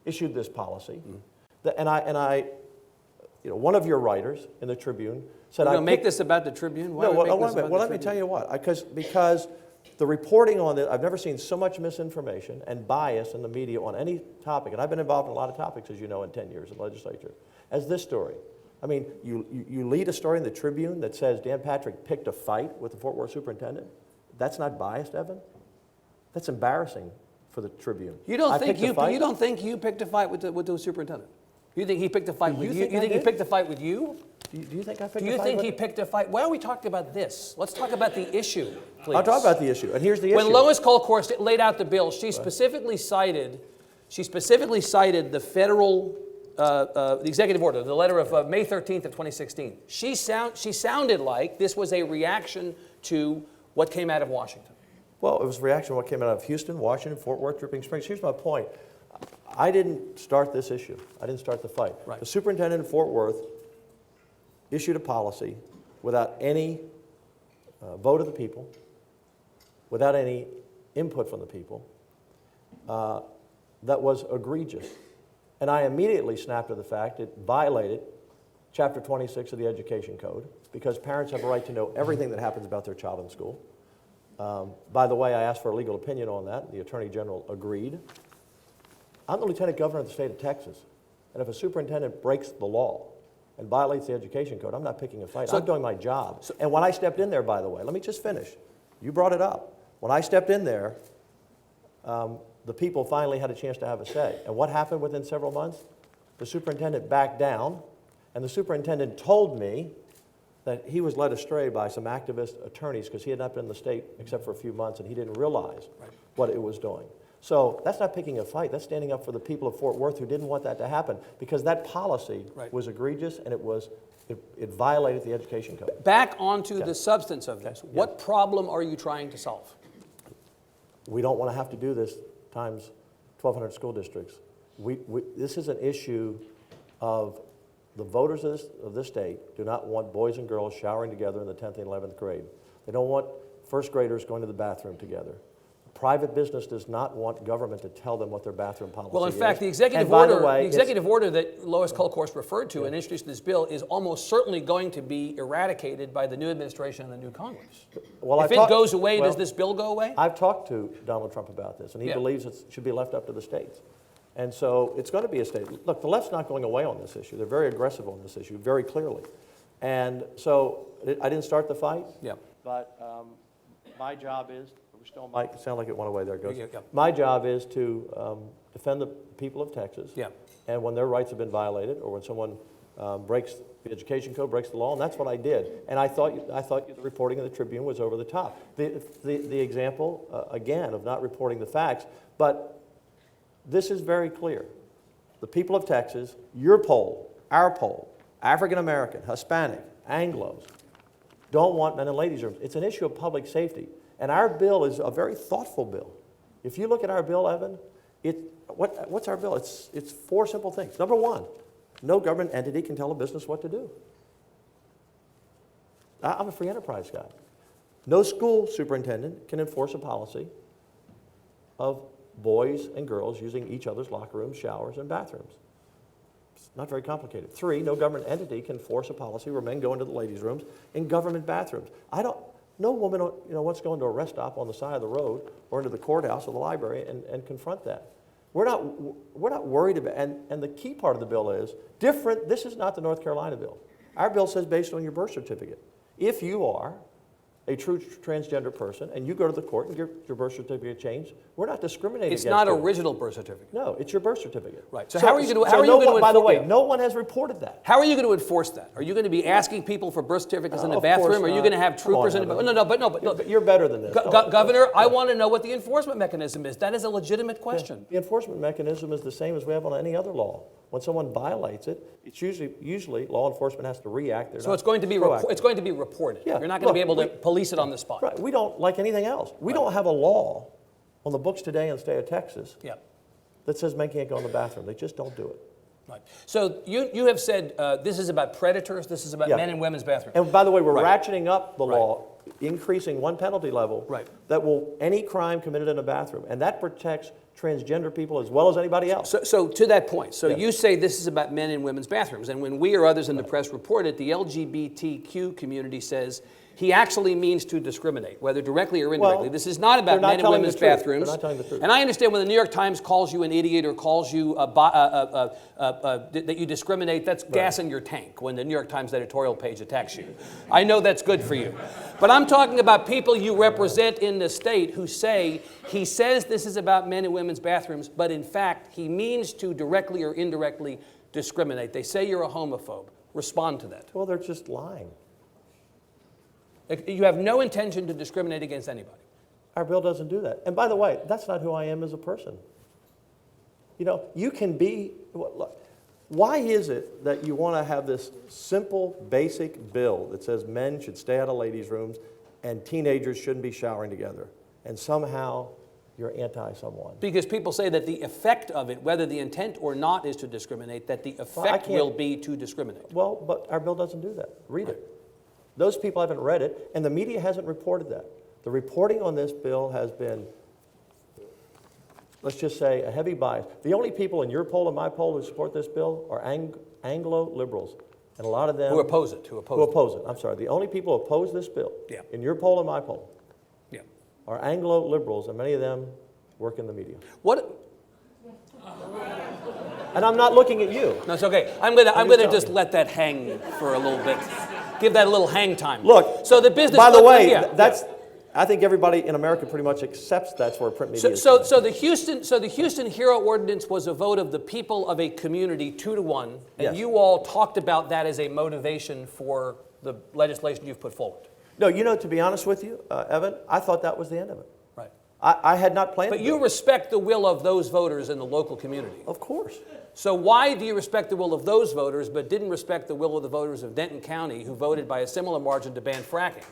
Speaker 2: issued this policy. One of your writers in the Tribune said,
Speaker 1: "You're going to make this about the Tribune?"
Speaker 2: Why let me tell you what. Because the reporting on this, I've never seen so much misinformation and bias in the media on any topic, and I've been involved in a lot of topics, as you know, in 10 years in legislature, as this story. I mean, you lead a story in the Tribune that says Dan Patrick picked a fight with the Fort Worth superintendent. That's not biased, Evan? That's embarrassing for the Tribune.
Speaker 1: You don't think you picked a fight with the superintendent? You think he picked a fight with you? You think he picked a fight with you?
Speaker 2: Do you think I picked a fight?
Speaker 1: Do you think he picked a fight? Why are we talking about this? Let's talk about the issue, please.
Speaker 2: I'll talk about the issue, and here's the issue.
Speaker 1: When Lois Colcourt laid out the bill, she specifically cited the federal, the executive order, the letter of May 13th of 2016. She sounded like this was a reaction to what came out of Washington.
Speaker 2: Well, it was a reaction to what came out of Houston, Washington, Fort Worth, Dripping Springs. Here's my point. I didn't start this issue. I didn't start the fight. Right. The superintendent in Fort Worth issued a policy without any vote of the people, without any input from the people, that was egregious. And I immediately snapped at the fact it violated Chapter 26 of the Education Code, because parents have a right to know everything that happens about their child in school. By the way, I asked for a legal opinion on that. The Attorney General agreed. I'm the Lieutenant Governor of the state of Texas, and if a superintendent breaks the law and violates the Education Code, I'm not picking a fight. I'm doing my job. And when I stepped in there, by the way, let me just finish. You brought it up. When I stepped in there, the people finally had a chance to have a say. And what happened within several months? The superintendent backed down, and the superintendent told me that he was led astray by some activist attorneys because he had not been in the state except for a few months, and he didn't realize what it was doing. So that's not picking a fight. That's standing up for the people of Fort Worth who didn't want that to happen, because that policy was egregious, and it violated the Education Code.
Speaker 1: Back onto the substance of this. What problem are you trying to solve?
Speaker 2: We don't want to have to do this times 1,200 school districts. This is an issue of the voters of this state do not want boys and girls showering together in the 10th and 11th grade. They don't want first graders going to the bathroom together. Private business does not want government to tell them what their bathroom policy is.
Speaker 1: Well, in fact, the executive order that Lois Colcourt referred to and introduced in this bill is almost certainly going to be eradicated by the new administration and the new Congress. Well, if it goes away, does this bill go away?
Speaker 2: I've talked to Donald Trump about this, and he believes it should be left up to the states. And so it's going to be a state. Look, the left's not going away on this issue. They're very aggressive on this issue, very clearly. And so I didn't start the fight. Yeah. But my job is, still might sound like it went away, there it goes. My job is to defend the people of Texas. Yeah. And when their rights have been violated, or when someone breaks the Education Code, breaks the law, and that's what I did. And I thought the reporting in the Tribune was over the top. The example, again, of not reporting the facts, but this is very clear. The people of Texas, your poll, our poll, African American, Hispanic, Anglos, don't want men in ladies' rooms. It's an issue of public safety. And our bill is a very thoughtful bill. If you look at our bill, Evan, what's our bill? It's four simple things. Number one, no government entity can tell a business what to do. I'm a free enterprise guy. No school superintendent can enforce a policy of boys and girls using each other's locker rooms, showers, and bathrooms. It's not very complicated. Three, no government entity can force a policy where men go into the ladies' rooms in government bathrooms. No woman, wants to go into a rest stop on the side of the road or into the courthouse or the library and confront that. We're not worried about, and the key part of the bill is different. This is not the North Carolina bill. Our bill says based on your birth certificate. If you are a true transgender person and you go to the court and get your birth certificate changed, we're not discriminating against you.
Speaker 1: It's not original birth certificate.
Speaker 2: No, it's your birth certificate.
Speaker 1: Right. So how are you going to
Speaker 2: by the way, no one has reported that.
Speaker 1: How are you going to enforce that? Are you going to be asking people for birth certificates in the
Speaker 2: Of course
Speaker 1: bathroom? Are you
Speaker 2: not.
Speaker 1: going to have troopers in the
Speaker 2: Come on,
Speaker 1: bathroom? No.
Speaker 2: But you're better than this.
Speaker 1: Governor, I want to know what the enforcement mechanism is. That is a legitimate question.
Speaker 2: The enforcement mechanism is the same as we have on any other law. When someone violates it, it's usually law enforcement has to react.
Speaker 1: So it's going to be reported.
Speaker 2: Yeah.
Speaker 1: You're not going to be able to police it on the spot.
Speaker 2: Right. We don't, like anything else, we don't have a law on the books today in the state of Texas that says men can't go in the bathroom. They just don't do it.
Speaker 1: Right. So you have said this is about predators, this is about men and women's bathrooms.
Speaker 2: And by the way, we're ratcheting up the law, increasing one penalty level that will, any crime committed in a bathroom, and that protects transgender people as well as anybody else.
Speaker 1: So to that point, you say this is about men and women's bathrooms, and when we or others in the press report it, the LGBTQ community says he actually means to discriminate, whether directly or indirectly.
Speaker 2: Well,
Speaker 1: this is not about men and women's bathrooms.
Speaker 2: They're not telling the truth.
Speaker 1: And I understand when the New York Times calls you an idiot or calls you that you discriminate, that's gas in your tank when the New York Times editorial page attacks you. I know that's good for you. But I'm talking about people you represent in the state who say he says this is about men and women's bathrooms, but in fact he means to directly or indirectly discriminate. They say you're a homophobe. Respond to that.
Speaker 2: Well, they're just lying.
Speaker 1: You have no intention to discriminate against anybody.
Speaker 2: Our bill doesn't do that. And by the way, that's not who I am as a person. You can be, look, why is it that you want to have this simple, basic bill that says men should stay out of ladies' rooms and teenagers shouldn't be showering together, and somehow you're anti-someone?
Speaker 1: Because people say that the effect of it, whether the intent or not is to discriminate, that the effect will be to discriminate.
Speaker 2: Well, but our bill doesn't do that. Read it. Those people haven't read it, and the media hasn't reported that. The reporting on this bill has been, let's just say, a heavy bias. The only people in your poll and my poll who support this bill are Anglo-liberals, and a lot of them...
Speaker 1: Who oppose it.
Speaker 2: I'm sorry. The only people who oppose this bill in your poll and my poll are Anglo-liberals, and many of them work in the media. And I'm not looking at you.
Speaker 1: No, it's okay. I'm gonna just let that hang for a little bit. Give that a little hang time.
Speaker 2: Look,
Speaker 1: so the business.
Speaker 2: By the way, I think everybody in America pretty much accepts that's where print media is.
Speaker 1: So the Houston Hero Ordinance was a vote of the people of a community 2-1, and you all talked about that as a motivation for the legislation you've put forward.
Speaker 2: No, to be honest with you, Evan, I thought that was the end of it.
Speaker 1: Right.
Speaker 2: I had not planned.
Speaker 1: But you respect the will of those voters in the local community.
Speaker 2: Of course.
Speaker 1: So why do you respect the will of those voters but didn't respect the will of the voters of Denton County who voted by a similar margin to ban fracking?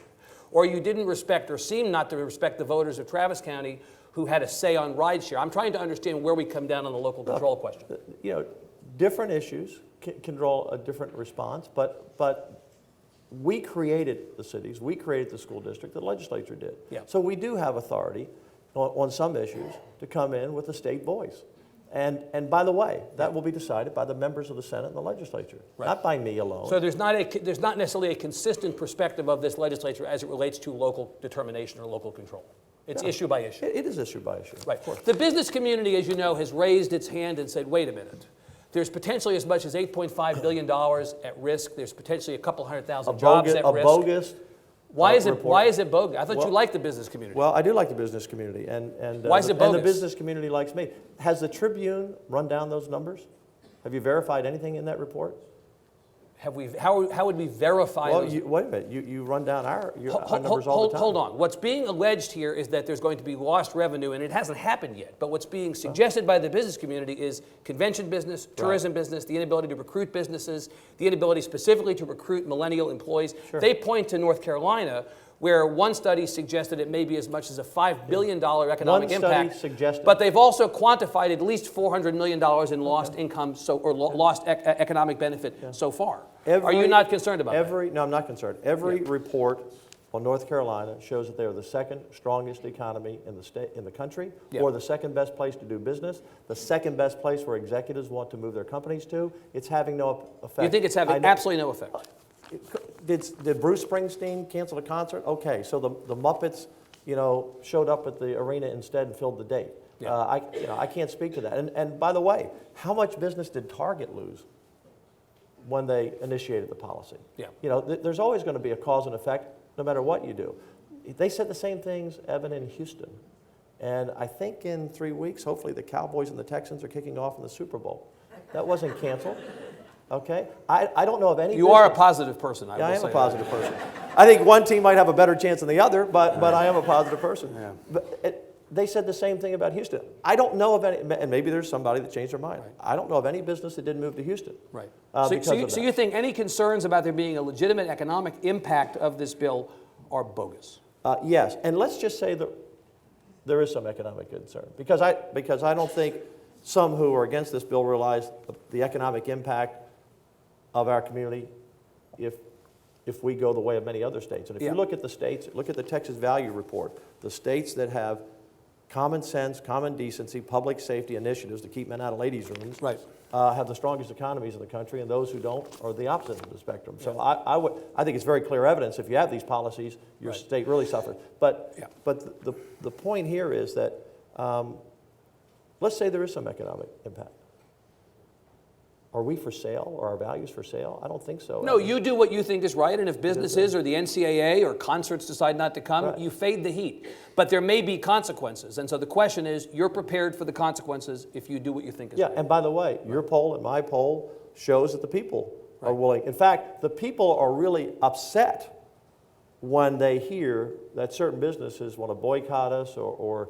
Speaker 1: Or you didn't respect or seem not to respect the voters of Travis County who had a say on rideshare? I'm trying to understand where we come down on the local control question.
Speaker 2: Different issues can draw a different response, but we created the cities, we created the school district, the legislature did. Yeah. So we do have authority on some issues to come in with a state voice. And by the way, that will be decided by the members of the Senate and the legislature, not by me alone.
Speaker 1: So there's not necessarily a consistent perspective of this legislature as it relates to local determination or local control. It's issue by issue.
Speaker 2: It is issue by issue.
Speaker 1: Right. The business community, as you know, has raised its hand and said, wait a minute. There's potentially as much as $8.5 billion at risk. There's potentially a couple 100,000 jobs at risk.
Speaker 2: Bogus.
Speaker 1: Why is it bogus? I thought you liked the business community.
Speaker 2: Well, I do like the business community, and
Speaker 1: why is it bogus?
Speaker 2: And the business community likes me. Has the Tribune run down those numbers? Have you verified anything in that report?
Speaker 1: How would we verify those?
Speaker 2: Wait a minute. You run down our numbers all the time.
Speaker 1: Hold on. What's being alleged here is that there's going to be lost revenue, and it hasn't happened yet. But what's being suggested by the business community is convention business, tourism business, the inability to recruit businesses, the inability specifically to recruit millennial employees. Sure. They point to North Carolina, where one study suggested it may be as much as a $5 billion economic impact. But they've also quantified at least $400 million in lost income lost economic benefit so far. Are you not concerned about that?
Speaker 2: No, I'm not concerned. Every report on North Carolina shows that they are the second strongest economy in the country, or the second best place to do business, the second best place where executives want to move their companies to. It's having no effect.
Speaker 1: You think it's having absolutely no effect?
Speaker 2: Did Bruce Springsteen cancel a concert? Okay, so the Muppets, showed up at the arena instead and filled the date.
Speaker 1: Yeah.
Speaker 2: I can't speak to that. And by the way, how much business did Target lose when they initiated the policy?
Speaker 1: Yeah.
Speaker 2: There's always going to be a cause and effect no matter what you do. They said the same things, Evan, in Houston. And I think in 3 weeks, hopefully the Cowboys and the Texans are kicking off in the Super Bowl. That wasn't canceled. Okay? I don't know of any
Speaker 1: You are a positive person, I will say.
Speaker 2: I am a positive person. I think one team might have a better chance than the other, but I am a positive person.
Speaker 1: Yeah.
Speaker 2: But they said the same thing about Houston. I don't know of any, and maybe there's somebody that changed their mind.
Speaker 1: Right.
Speaker 2: I don't know of any business that didn't move to Houston.
Speaker 1: Right.
Speaker 2: So
Speaker 1: you think any concerns about there being a legitimate economic impact of this bill are bogus?
Speaker 2: Yes, and let's just say that there is some economic concern because I don't think some who are against this bill realize the economic impact of our community if we go the way of many other states. And if you look at the states, look at the Texas Value Report, the states that have common sense, common decency, public safety initiatives to keep men out of ladies' rooms,
Speaker 1: right,
Speaker 2: have the strongest economies in the country, and those who don't are the opposite of the spectrum. So I think it's very clear evidence if you have these policies, your state really suffers. But the point here is that let's say there is some economic impact. Are we for sale? Are our values for sale? I don't think so.
Speaker 1: No, you do what you think is right, and if businesses or the NCAA or concerts decide not to come, you fade the heat. But there may be consequences, and so the question is, you're prepared for the consequences if you do what you think is right.
Speaker 2: Yeah, and by the way, your poll and my poll shows that the people are willing. In fact, the people are really upset when they hear that certain businesses want to boycott us or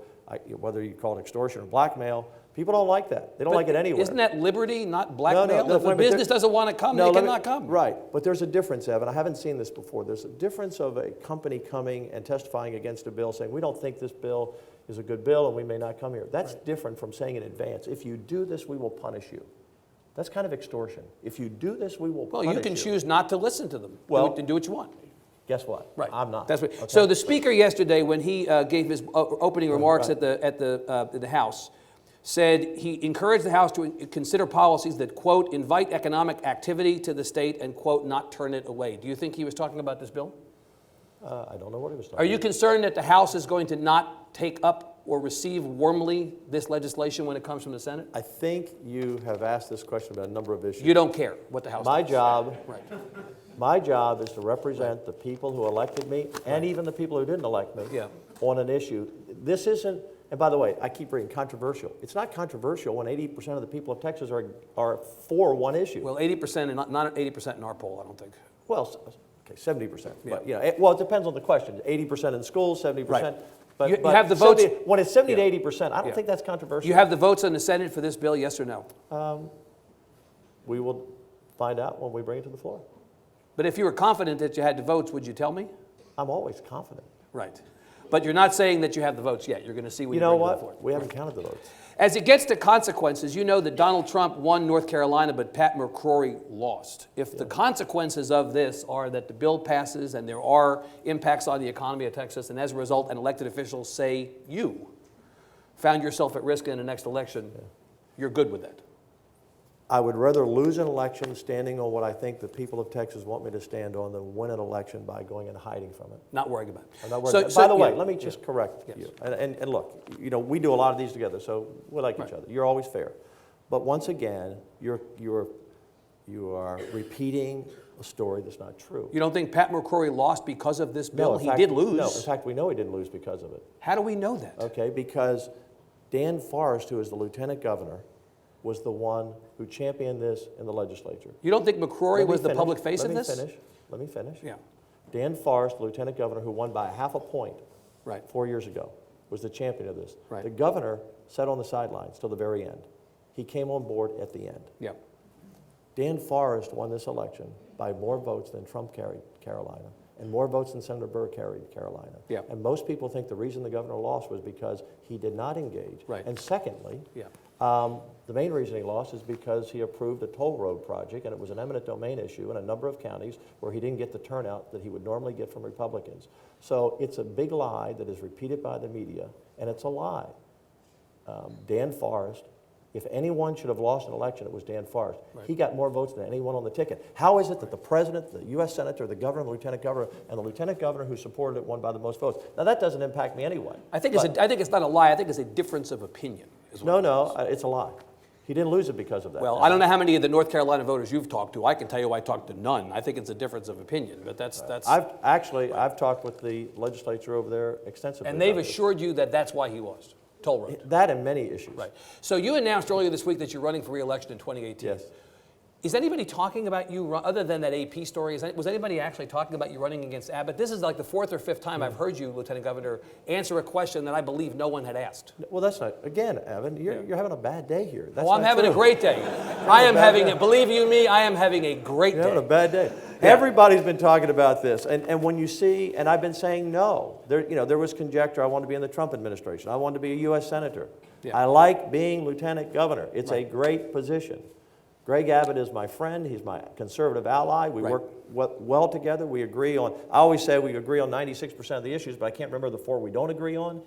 Speaker 2: whether you call it extortion or blackmail. People don't like that. They don't like it anywhere.
Speaker 1: Isn't that liberty, not blackmail?
Speaker 2: No,
Speaker 1: if a business doesn't want to come, they cannot come.
Speaker 2: Right, but there's a difference, Evan. I haven't seen this before. There's a difference of a company coming and testifying against a bill saying, we don't think this bill is a good bill and we may not come here. That's different from saying in advance, if you do this, we will punish you. That's kind of extortion. If you do this, we will punish you.
Speaker 1: Well, you can choose not to listen to them.
Speaker 2: Well,
Speaker 1: do what you want.
Speaker 2: Guess what?
Speaker 1: Right.
Speaker 2: I'm not.
Speaker 1: That's what,
Speaker 2: okay.
Speaker 1: So the speaker yesterday, when he gave his opening remarks at the House, said he encouraged the House to consider policies that, quote, invite economic activity to the state and, quote, not turn it away. Do you think he was talking about this bill?
Speaker 2: I don't know what he was talking about.
Speaker 1: Are you concerned that the House is going to not take up or receive warmly this legislation when it comes from the Senate?
Speaker 2: I think you have asked this question about a number of issues.
Speaker 1: You don't care what the House does.
Speaker 2: My job is to represent the people who elected me and even the people who didn't elect me on an issue. This isn't, and by the way, I keep reading controversial. It's not controversial when 80% of the people of Texas are for one issue.
Speaker 1: Well, 80% and not 80% in our poll, I don't think.
Speaker 2: Well, okay, 70%. But it depends on the question. 80% in schools, 70%.
Speaker 1: Right.
Speaker 2: But
Speaker 1: you have the votes.
Speaker 2: When it's 70 to 80%, I don't think that's controversial.
Speaker 1: You have the votes in the Senate for this bill, yes or no?
Speaker 2: We will find out when we bring it to the floor.
Speaker 1: But if you were confident that you had the votes, would you tell me?
Speaker 2: I'm always confident.
Speaker 1: Right. But you're not saying that you have the votes yet. You're going to see when you bring it to the floor.
Speaker 2: We haven't counted the votes.
Speaker 1: As it gets to consequences, you know that Donald Trump won North Carolina, but Pat McCrory lost. If the consequences of this are that the bill passes and there are impacts on the economy of Texas, and as a result, an elected official, say you, found yourself at risk in the next election, you're good with that?
Speaker 2: I would rather lose an election standing on what I think the people of Texas want me to stand on than win an election by going and hiding from it.
Speaker 1: Not worrying about it.
Speaker 2: I'm not worried about it. By the way, let me just correct you. And look, we do a lot of these together, so we like each other. You're always fair. But once again, you are repeating a story that's not true.
Speaker 1: You don't think Pat McCrory lost because of this bill?
Speaker 2: No,
Speaker 1: He did lose.
Speaker 2: No, in fact, we know he didn't lose because of it.
Speaker 1: How do we know that?
Speaker 2: Okay, because Dan Forrest, who is the lieutenant governor, was the one who championed this in the legislature.
Speaker 1: You don't think McCrory was the public face of this?
Speaker 2: Let me finish.
Speaker 1: Yeah.
Speaker 2: Dan Forrest, lieutenant governor, who won by half a point 4 years ago, was the champion of this.
Speaker 1: Right.
Speaker 2: The governor sat on the sidelines till the very end. He came on board at the end.
Speaker 1: Yeah.
Speaker 2: Dan Forrest won this election by more votes than Trump carried Carolina, and more votes than Senator Burr carried Carolina.
Speaker 1: Yeah.
Speaker 2: And most people think the reason the governor lost was because he did not engage.
Speaker 1: Right.
Speaker 2: And secondly, the main reason he lost is because he approved a toll road project, and it was an eminent domain issue in a number of counties where he didn't get the turnout that he would normally get from Republicans. So it's a big lie that is repeated by the media, and it's a lie. Dan Forrest If anyone should have lost an election, it was Dan Forrest.
Speaker 1: Right.
Speaker 2: He got more votes than anyone on the ticket. How is it that the president, the U.S. senator, the governor, the lieutenant governor, and the lieutenant governor who supported it won by the most votes? Now, that doesn't impact me anyway.
Speaker 1: I think it's not a lie. I think it's a difference of opinion.
Speaker 2: No, it's a lie. He didn't lose it because of that.
Speaker 1: Well, I don't know how many of the North Carolina voters you've talked to. I can tell you I talked to none. I think it's a difference of opinion, but that's.
Speaker 2: I've talked with the legislature over there extensively.
Speaker 1: And they've assured you that that's why he lost. Toll road.
Speaker 2: That and many issues.
Speaker 1: Right. So you announced earlier this week that you're running for re-election in 2018.
Speaker 2: Yes.
Speaker 1: Is anybody talking about you, other than that AP story, was anybody actually talking about you running against Abbott? This is like the fourth or fifth time I've heard you, Lieutenant Governor, answer a question that I believe no one had asked.
Speaker 2: Well, that's not, again, Evan, you're having a bad day here. That's
Speaker 1: well, I'm having
Speaker 2: true.
Speaker 1: a great day. I am having, believe you me, I am having a great day.
Speaker 2: You're having a bad day.
Speaker 1: Yeah.
Speaker 2: Everybody's been talking about this, and when you see, and I've been saying no, there was conjecture, I wanted to be in the Trump administration, I wanted to be a U.S. Senator.
Speaker 1: Yeah.
Speaker 2: I like being Lieutenant Governor. It's a great position. Greg Abbott is my friend. He's my conservative ally. We work well together. We agree on, I always say we agree on 96% of the issues, but I can't remember the 4 we don't agree on.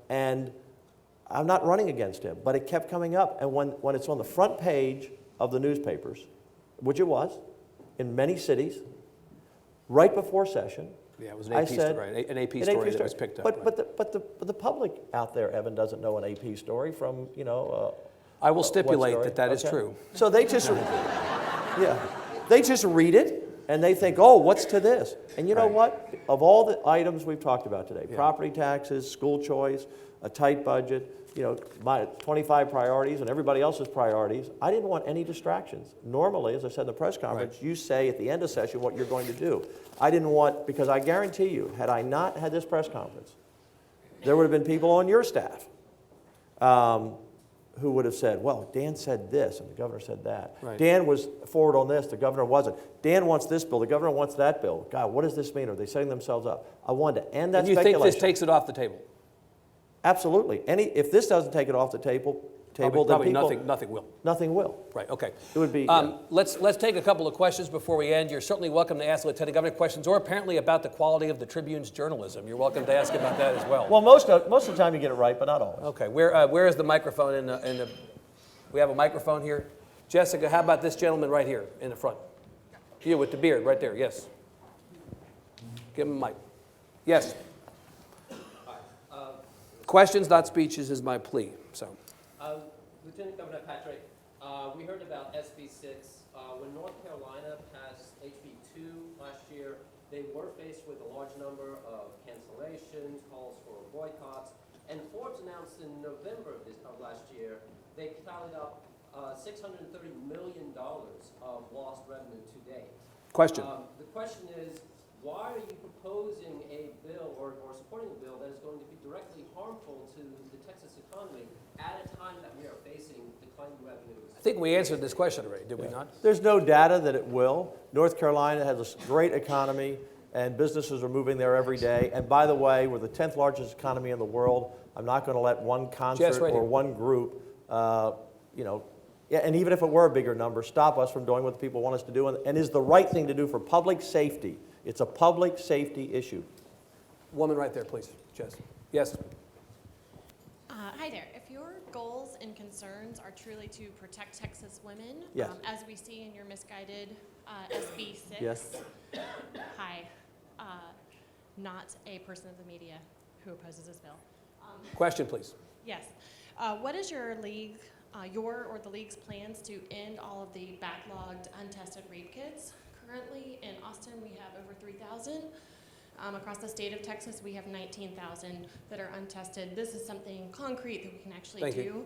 Speaker 2: And I'm not running against him, but it kept coming up. And when it's on the front page of the newspapers, which it was, in many cities, right before session,
Speaker 1: yeah, it was an AP story, an AP story that was picked up.
Speaker 2: But the public out there, Evan, doesn't know an AP story from,
Speaker 1: I will stipulate that is true.
Speaker 2: So they just, they just read it and they think, oh, what's to this? And you know what? Of all the items we've talked about today, property taxes, school choice, a tight budget, my 25 priorities and everybody else's priorities, I didn't want any distractions. Normally, as I said in the press conference, you say at the end of session what you're going to do. I didn't want, because I guarantee you, had I not had this press conference, there would have been people on your staff who would have said, well, Dan said this, and the governor said that.
Speaker 1: Right.
Speaker 2: Dan was forward on this, the governor wasn't. Dan wants this bill, the governor wants that bill. God, what does this mean? Are they setting themselves up? I wanted to end that
Speaker 1: And you
Speaker 2: speculation.
Speaker 1: think this takes it off the table?
Speaker 2: Absolutely. If this doesn't take it off the table,
Speaker 1: Probably
Speaker 2: then people,
Speaker 1: nothing will.
Speaker 2: Nothing will.
Speaker 1: Right, okay.
Speaker 2: It would be.
Speaker 1: Let's take a couple of questions before we end. You're certainly welcome to ask the Lieutenant Governor questions, or apparently about the quality of the Tribune's journalism. You're welcome to ask about that as well.
Speaker 2: Well, most of the time you get it right, but not always.
Speaker 1: Okay, where is the microphone in the we have a microphone here. Jessica, how about this gentleman right here in the front? You with the beard right there, yes. Give him a mic. Yes. Questions, not speeches, is my plea. So,
Speaker 3: Lieutenant Governor Patrick, we heard about SB 6. When North Carolina passed HB 2 last year, they were faced with a large number of cancellations, calls for boycotts, and Forbes announced in November of last year they tallied up $630 million of lost revenue to date.
Speaker 1: question.
Speaker 3: The question is, why are you proposing a bill or supporting a bill that is going to be directly harmful to the Texas economy at a time that we are facing declining revenues?
Speaker 1: I think we answered this question already, did we not?
Speaker 2: There's no data that it will. North Carolina has a great economy, and businesses are moving there every day. And by the way, we're the 10th largest economy in the world. I'm not going to let one concert or one group, and even if it were a bigger number, stop us from doing what the people want us to do, and is the right thing to do for public safety. It's a public safety issue.
Speaker 1: Woman right there, please. Jess. Yes.
Speaker 4: Hi there. If your goals and concerns are truly to protect Texas women,
Speaker 2: yes.
Speaker 4: As we see in your misguided SB 6,
Speaker 2: yes.
Speaker 4: Hi, not a person of the media who opposes this bill.
Speaker 1: Question, please.
Speaker 4: Yes. What is your league, or the league's plans to end all of the backlogged, untested rape kits? Currently in Austin, we have over 3,000. Across the state of Texas, we have 19,000 that are untested. This is something concrete that we can actually do.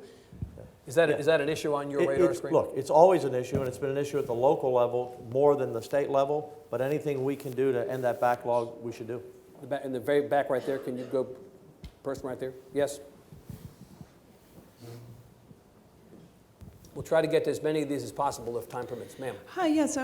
Speaker 1: Is that an issue on your radar screen?
Speaker 2: Look, it's always an issue, and it's been an issue at the local level more than the state level, but anything we can do to end that backlog, we should do.
Speaker 1: In the very back right there, can you go, person right there? Yes? We'll try to get to as many of these as possible if time permits. Ma'am.
Speaker 5: Hi, yes,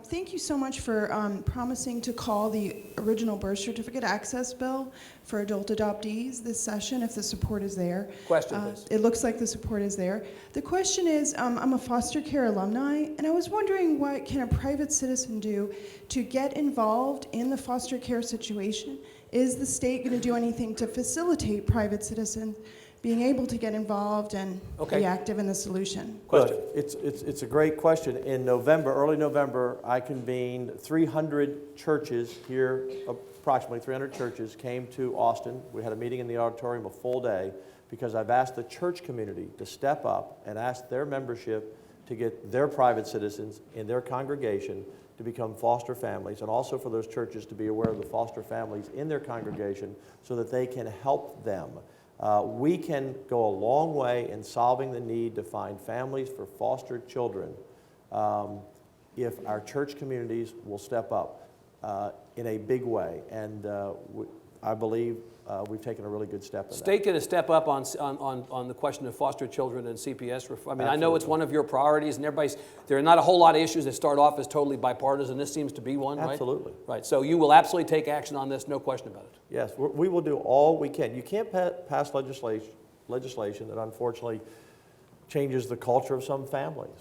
Speaker 5: thank you so much for promising to call the original birth certificate access bill for adult adoptees this session, if the support is there.
Speaker 1: Question, please.
Speaker 5: It looks like the support is there. The question is, I'm a foster care alumni, and I was wondering what can a private citizen do to get involved in the foster care situation? Is the state going to do anything to facilitate private citizens being able to get involved and
Speaker 1: Okay.
Speaker 5: be active in the solution?
Speaker 1: Question.
Speaker 2: Look, it's a great question. In November, early November, I convened 300 churches here, approximately 300 churches came to Austin. We had a meeting in the auditorium a full day because I've asked the church community to step up and ask their membership to get their private citizens in their congregation to become foster families, and also for those churches to be aware of the foster families in their congregation so that they can help them. We can go a long way in solving the need to find families for foster children if our church communities will step up in a big way. And I believe we've taken a really good step in that.
Speaker 1: State going to step up on the question of foster children and CPS reform? I mean, I know it's
Speaker 2: Absolutely.
Speaker 1: one of your priorities, and there are not a whole lot of issues that start off as totally bipartisan. This seems to be one, right?
Speaker 2: Absolutely.
Speaker 1: Right. So you will absolutely take action on this, no question about it.
Speaker 2: Yes, we will do all we can. You can't pass legislation that unfortunately changes the culture of some families.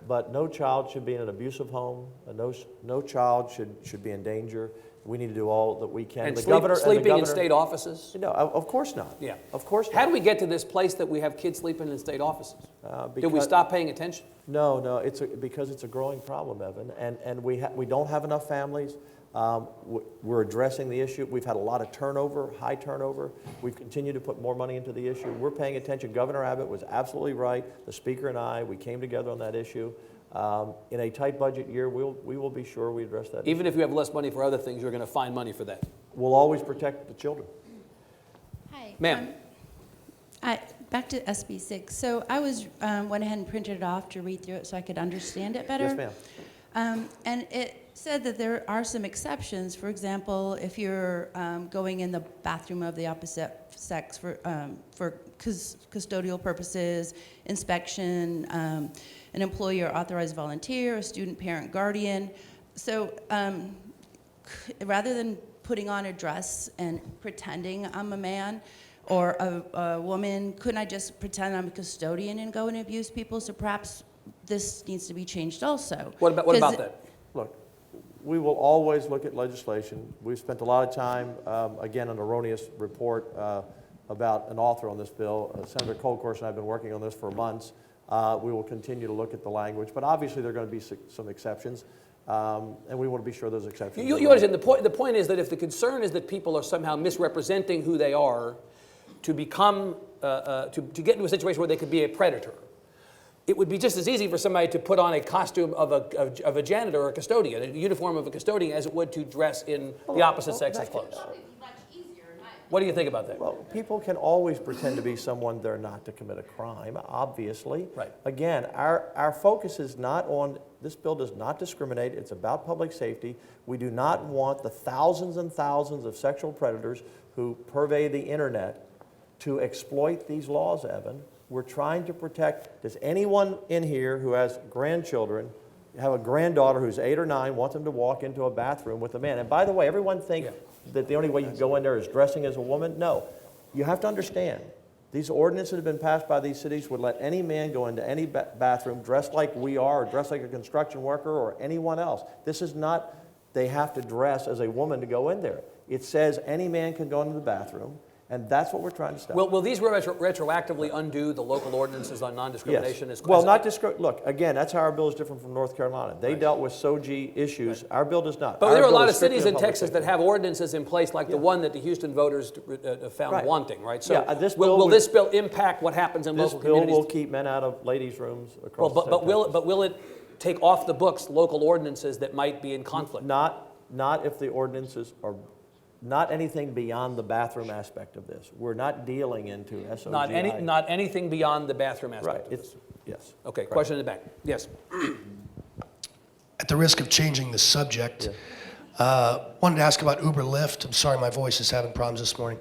Speaker 2: But no child should be in an abusive home. No child should be in danger. We need to do all that we can.
Speaker 1: And
Speaker 2: The
Speaker 1: sleeping in
Speaker 2: governor-
Speaker 1: state offices?
Speaker 2: No, of course not.
Speaker 1: Yeah.
Speaker 2: Of course not.
Speaker 1: How do we get to this place that we have kids sleeping in state offices? Did we
Speaker 2: because-
Speaker 1: stop paying attention?
Speaker 2: No, because it's a growing problem, Evan, and we don't have enough families. We're addressing the issue. We've had a lot of turnover, high turnover. We've continued to put more money into the issue. We're paying attention. Governor Abbott was absolutely right. The Speaker and I, we came together on that issue. In a tight budget year, we will be sure we address that.
Speaker 1: Even if you have less money for other things, you're going to find money for that.
Speaker 2: We'll always protect the children.
Speaker 6: Hi.
Speaker 1: Ma'am.
Speaker 6: Back to SB 6. So I went ahead and printed it off to read through it so I could understand it better.
Speaker 2: Yes, ma'am.
Speaker 6: And it said that there are some exceptions. For example, if you're going in the bathroom of the opposite sex for custodial purposes, inspection, an employee or authorized volunteer, a student, parent, guardian. So rather than putting on a dress and pretending I'm a man or a woman, couldn't I just pretend I'm a custodian and go and abuse people? So perhaps this needs to be changed also.
Speaker 1: What about that?
Speaker 2: Look, we will always look at legislation. We've spent a lot of time, again, an erroneous report about an author on this bill. Senator Colcourse and I have been working on this for months. We will continue to look at the language, but obviously there are going to be some exceptions, and we want to be sure those exceptions.
Speaker 1: You understand, the point is that if the concern is that people are somehow misrepresenting who they are to become, to get into a situation where they could be a predator, it would be just as easy for somebody to put on a costume of a janitor or a custodian, a uniform of a custodian, as it would to dress in the opposite sex's clothes. What do you think about that?
Speaker 2: Well, people can always pretend to be someone they're not to commit a crime, obviously.
Speaker 1: Right.
Speaker 2: Again, our focus is not on, this bill does not discriminate, it's about public safety. We do not want the thousands and thousands of sexual predators who pervade the internet to exploit these laws, Evan. We're trying to protect, does anyone in here who has grandchildren, have a granddaughter who's 8 or 9, want them to walk into a bathroom with a man? And by the way, everyone thinks that the only way you can go in there is dressing as a woman. No, you have to understand, these ordinances that have been passed by these cities would let any man go into any bathroom dressed like we are, or dressed like a construction worker or anyone else. This is not, they have to dress as a woman to go in there. It says any man can go into the bathroom, and that's what we're trying to stop.
Speaker 1: Will these retroactively undo the local ordinances on non-discrimination?
Speaker 2: Yes. Well, look, again, that's how our bill is different from North Carolina. They dealt with SOGI issues. Our bill does not.
Speaker 1: But
Speaker 2: Our
Speaker 1: there are a
Speaker 2: bill
Speaker 1: lot
Speaker 2: is
Speaker 1: of cities
Speaker 2: strictly
Speaker 1: in
Speaker 2: public
Speaker 1: Texas
Speaker 2: safety.
Speaker 1: that have ordinances in place like the one that the Houston voters found
Speaker 2: Right.
Speaker 1: wanting, right? So
Speaker 2: Yeah, this bill
Speaker 1: will
Speaker 2: would-
Speaker 1: this bill impact what happens in
Speaker 2: This
Speaker 1: local
Speaker 2: bill
Speaker 1: communities?
Speaker 2: will keep men out of ladies' rooms across
Speaker 1: Well,
Speaker 2: the state of Texas.
Speaker 1: will it take off the books local ordinances that might be in conflict?
Speaker 2: Not if the ordinances are, not anything beyond the bathroom aspect of this. We're not dealing into SOGI.
Speaker 1: Not anything beyond the bathroom
Speaker 2: Right,
Speaker 1: aspect of
Speaker 2: it's,
Speaker 1: this.
Speaker 2: yes.
Speaker 1: Okay,
Speaker 2: Correct.
Speaker 1: question in the back. Yes.
Speaker 7: At the risk of changing the subject, wanted to ask about Uber Lyft. I'm sorry, my voice is having problems this morning.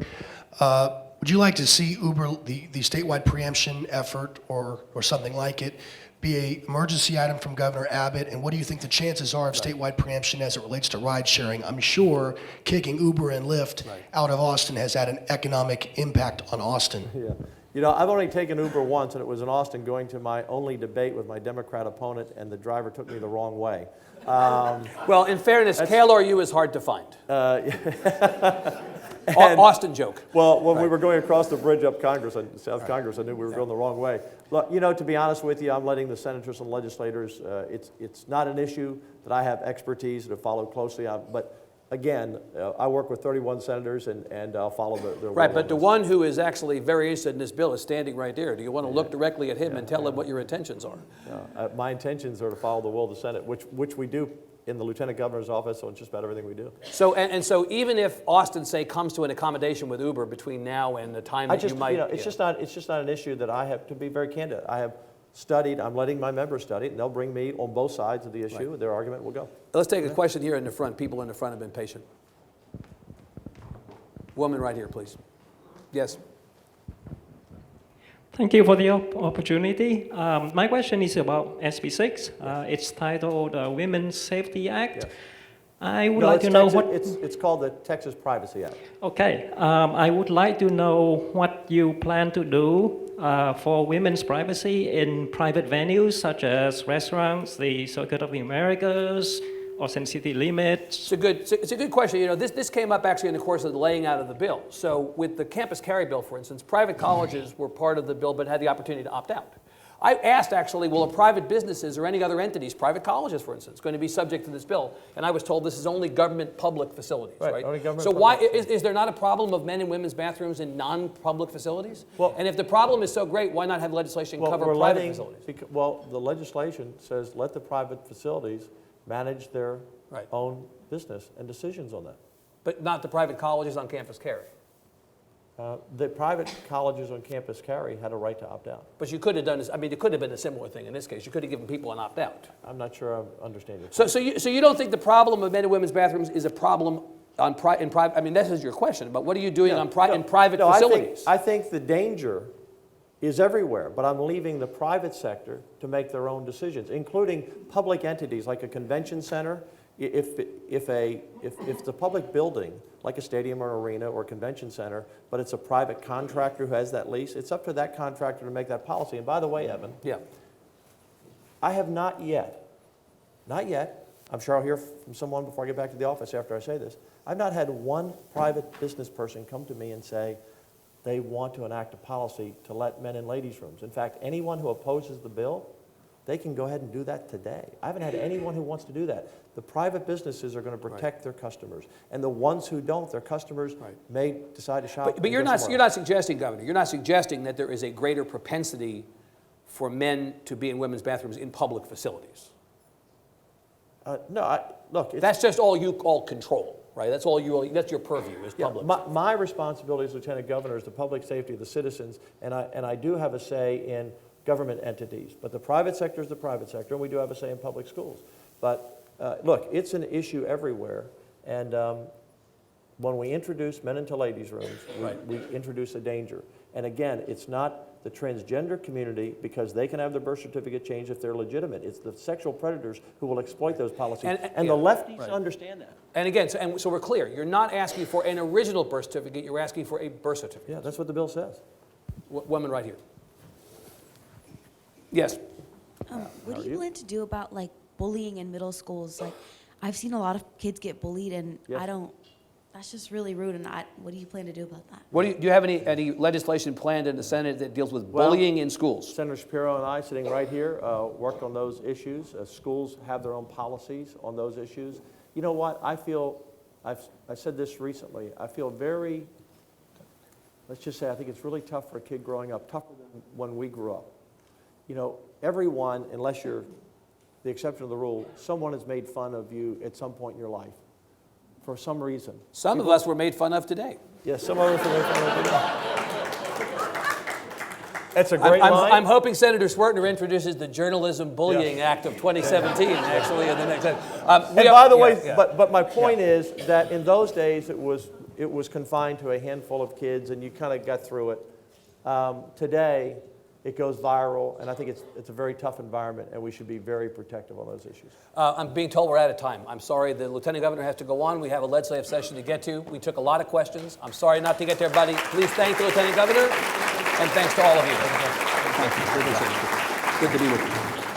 Speaker 7: Would you like to see Uber, the statewide preemption effort or something like it, be an emergency item from Governor Abbott? And what do you think the chances are of statewide preemption as it relates to ride sharing? I'm sure kicking Uber and Lyft out of Austin has had an economic impact on Austin.
Speaker 2: Yeah. You know, I've only taken Uber once, and it was in Austin going to my only debate with my Democrat opponent, and the driver took me the wrong way.
Speaker 1: Well, in fairness, KLRU is hard to find. Austin joke.
Speaker 2: Well, when we were going across the bridge up Congress, South Congress, I knew we were going the wrong way. Look, to be honest with you, I'm letting the senators and legislators, it's not an issue that I have expertise to follow closely on, but again, I work with 31 senators and I'll follow their
Speaker 1: Right,
Speaker 2: will
Speaker 1: but
Speaker 2: on
Speaker 1: the
Speaker 2: this.
Speaker 1: one who is actually very interested in this bill is standing right there. Do you want to look directly at him and tell him what your intentions are?
Speaker 2: My intentions are to follow the will of the Senate, which we do in the Lieutenant Governor's office on just about everything we do.
Speaker 1: So, and so even if Austin, say, comes to an accommodation with Uber between now and the time that you might...
Speaker 2: it's just not an issue that I have, to be very candid, I have studied, I'm letting my members study it, and they'll bring me on both sides of the issue, their argument will go.
Speaker 1: Let's take a question here in the front. People in the front have been patient. Woman right here, please. Yes.
Speaker 8: Thank you for the opportunity. My question is about SB 6. It's titled Women's Safety Act.
Speaker 2: Yes.
Speaker 8: I would like to know what...
Speaker 2: It's called the Texas Privacy Act.
Speaker 8: Okay. I would like to know what you plan to do for women's privacy in private venues such as restaurants, the Circuit of the Americas, Ocean City Limits.
Speaker 1: It's a good question. This came up actually in the course of the laying out of the bill. So with the campus carry bill, for instance, private colleges were part of the bill but had the opportunity to opt out. I asked actually, will private businesses or any other entities, private colleges for instance, going to be subject to this bill? And I was told this is only government public facilities, right?
Speaker 2: Only government
Speaker 1: so
Speaker 2: public
Speaker 1: why
Speaker 2: facilities.
Speaker 1: is there not a problem of men and women's bathrooms in non-public facilities?
Speaker 2: Well,
Speaker 1: and if the problem is so great, why not have legislation cover private facilities?
Speaker 2: The legislation says let the private facilities manage their own business and decisions on that.
Speaker 1: But not the private colleges on campus carry.
Speaker 2: The private colleges on campus carry had a right to opt out.
Speaker 1: But you could have done this, it could have been a similar thing in this case. You could have given people an opt-out.
Speaker 2: I'm not sure I understand you.
Speaker 1: So you don't think the problem of men and women's bathrooms is a problem in private, this is your question, but what are you doing in private facilities?
Speaker 2: I think the danger is everywhere, but I'm leaving the private sector to make their own decisions, including public entities like a convention center. If the public building, like a stadium or arena or convention center, but it's a private contractor who has that lease, it's up to that contractor to make that policy. And by the way, Evan, I have not yet, I'm sure I'll hear from someone before I get back to the office after I say this, I've not had one private business person come to me and say they want to enact a policy to let men in ladies' rooms. In fact, anyone who opposes the bill, they can go ahead and do that today. I haven't had anyone who wants to do that. The private businesses are going to protect their customers. And the ones who don't, their customers may decide to shop.
Speaker 1: But you're not suggesting, Governor, you're not suggesting that there is a greater propensity for men to be in women's bathrooms in public facilities.
Speaker 2: No, look.
Speaker 1: That's just all you all control, right? That's your purview is public.
Speaker 2: My responsibility as Lieutenant Governor is the public safety of the citizens, and I do have a say in government entities. But the private sector is the private sector, and we do have a say in public schools. But look, it's an issue everywhere, and when we introduce men into ladies' rooms, we introduce a danger. And again, it's not the transgender community because they can have their birth certificate changed if they're legitimate. It's the sexual predators who will exploit those policies, and the lefties understand that.
Speaker 1: And again, so we're clear, you're not asking for an original birth certificate, you're asking for a birth certificate.
Speaker 2: Yeah, that's what the bill says.
Speaker 1: Woman right here. Yes.
Speaker 9: What do you plan to do about bullying in middle schools? I've seen a lot of kids get bullied, and that's just really rude. And what do you plan to do about that?
Speaker 1: Do you have any legislation planned in the Senate that deals with bullying in schools?
Speaker 2: Senator Shapiro and I, sitting right here, worked on those issues. Schools have their own policies on those issues. You know what? I said this recently. I feel very, let's just say, I think it's really tough for a kid growing up, tougher than when we grew up. Everyone, unless you're the exception of the rule, someone has made fun of you at some point in your life for some reason.
Speaker 1: Some of us were made fun of today.
Speaker 2: Yes, some of us were made fun of today. That's a great line.
Speaker 1: I'm hoping Senator Swertner introduces the Journalism Bullying Act of 2017, actually, in the next.
Speaker 2: And by the way, but my point is that in those days it was confined to a handful of kids, and you kind of got through it. Today, it goes viral, and I think it's a very tough environment, and we should be very protective on those issues.
Speaker 1: I'm being told we're out of time. I'm sorry, the Lieutenant Governor has to go on. We have a legislative session to get to. We took a lot of questions. I'm sorry not to get to everybody. Please thank the Lieutenant Governor, and thanks to all of you. Thank you. Good to be with you.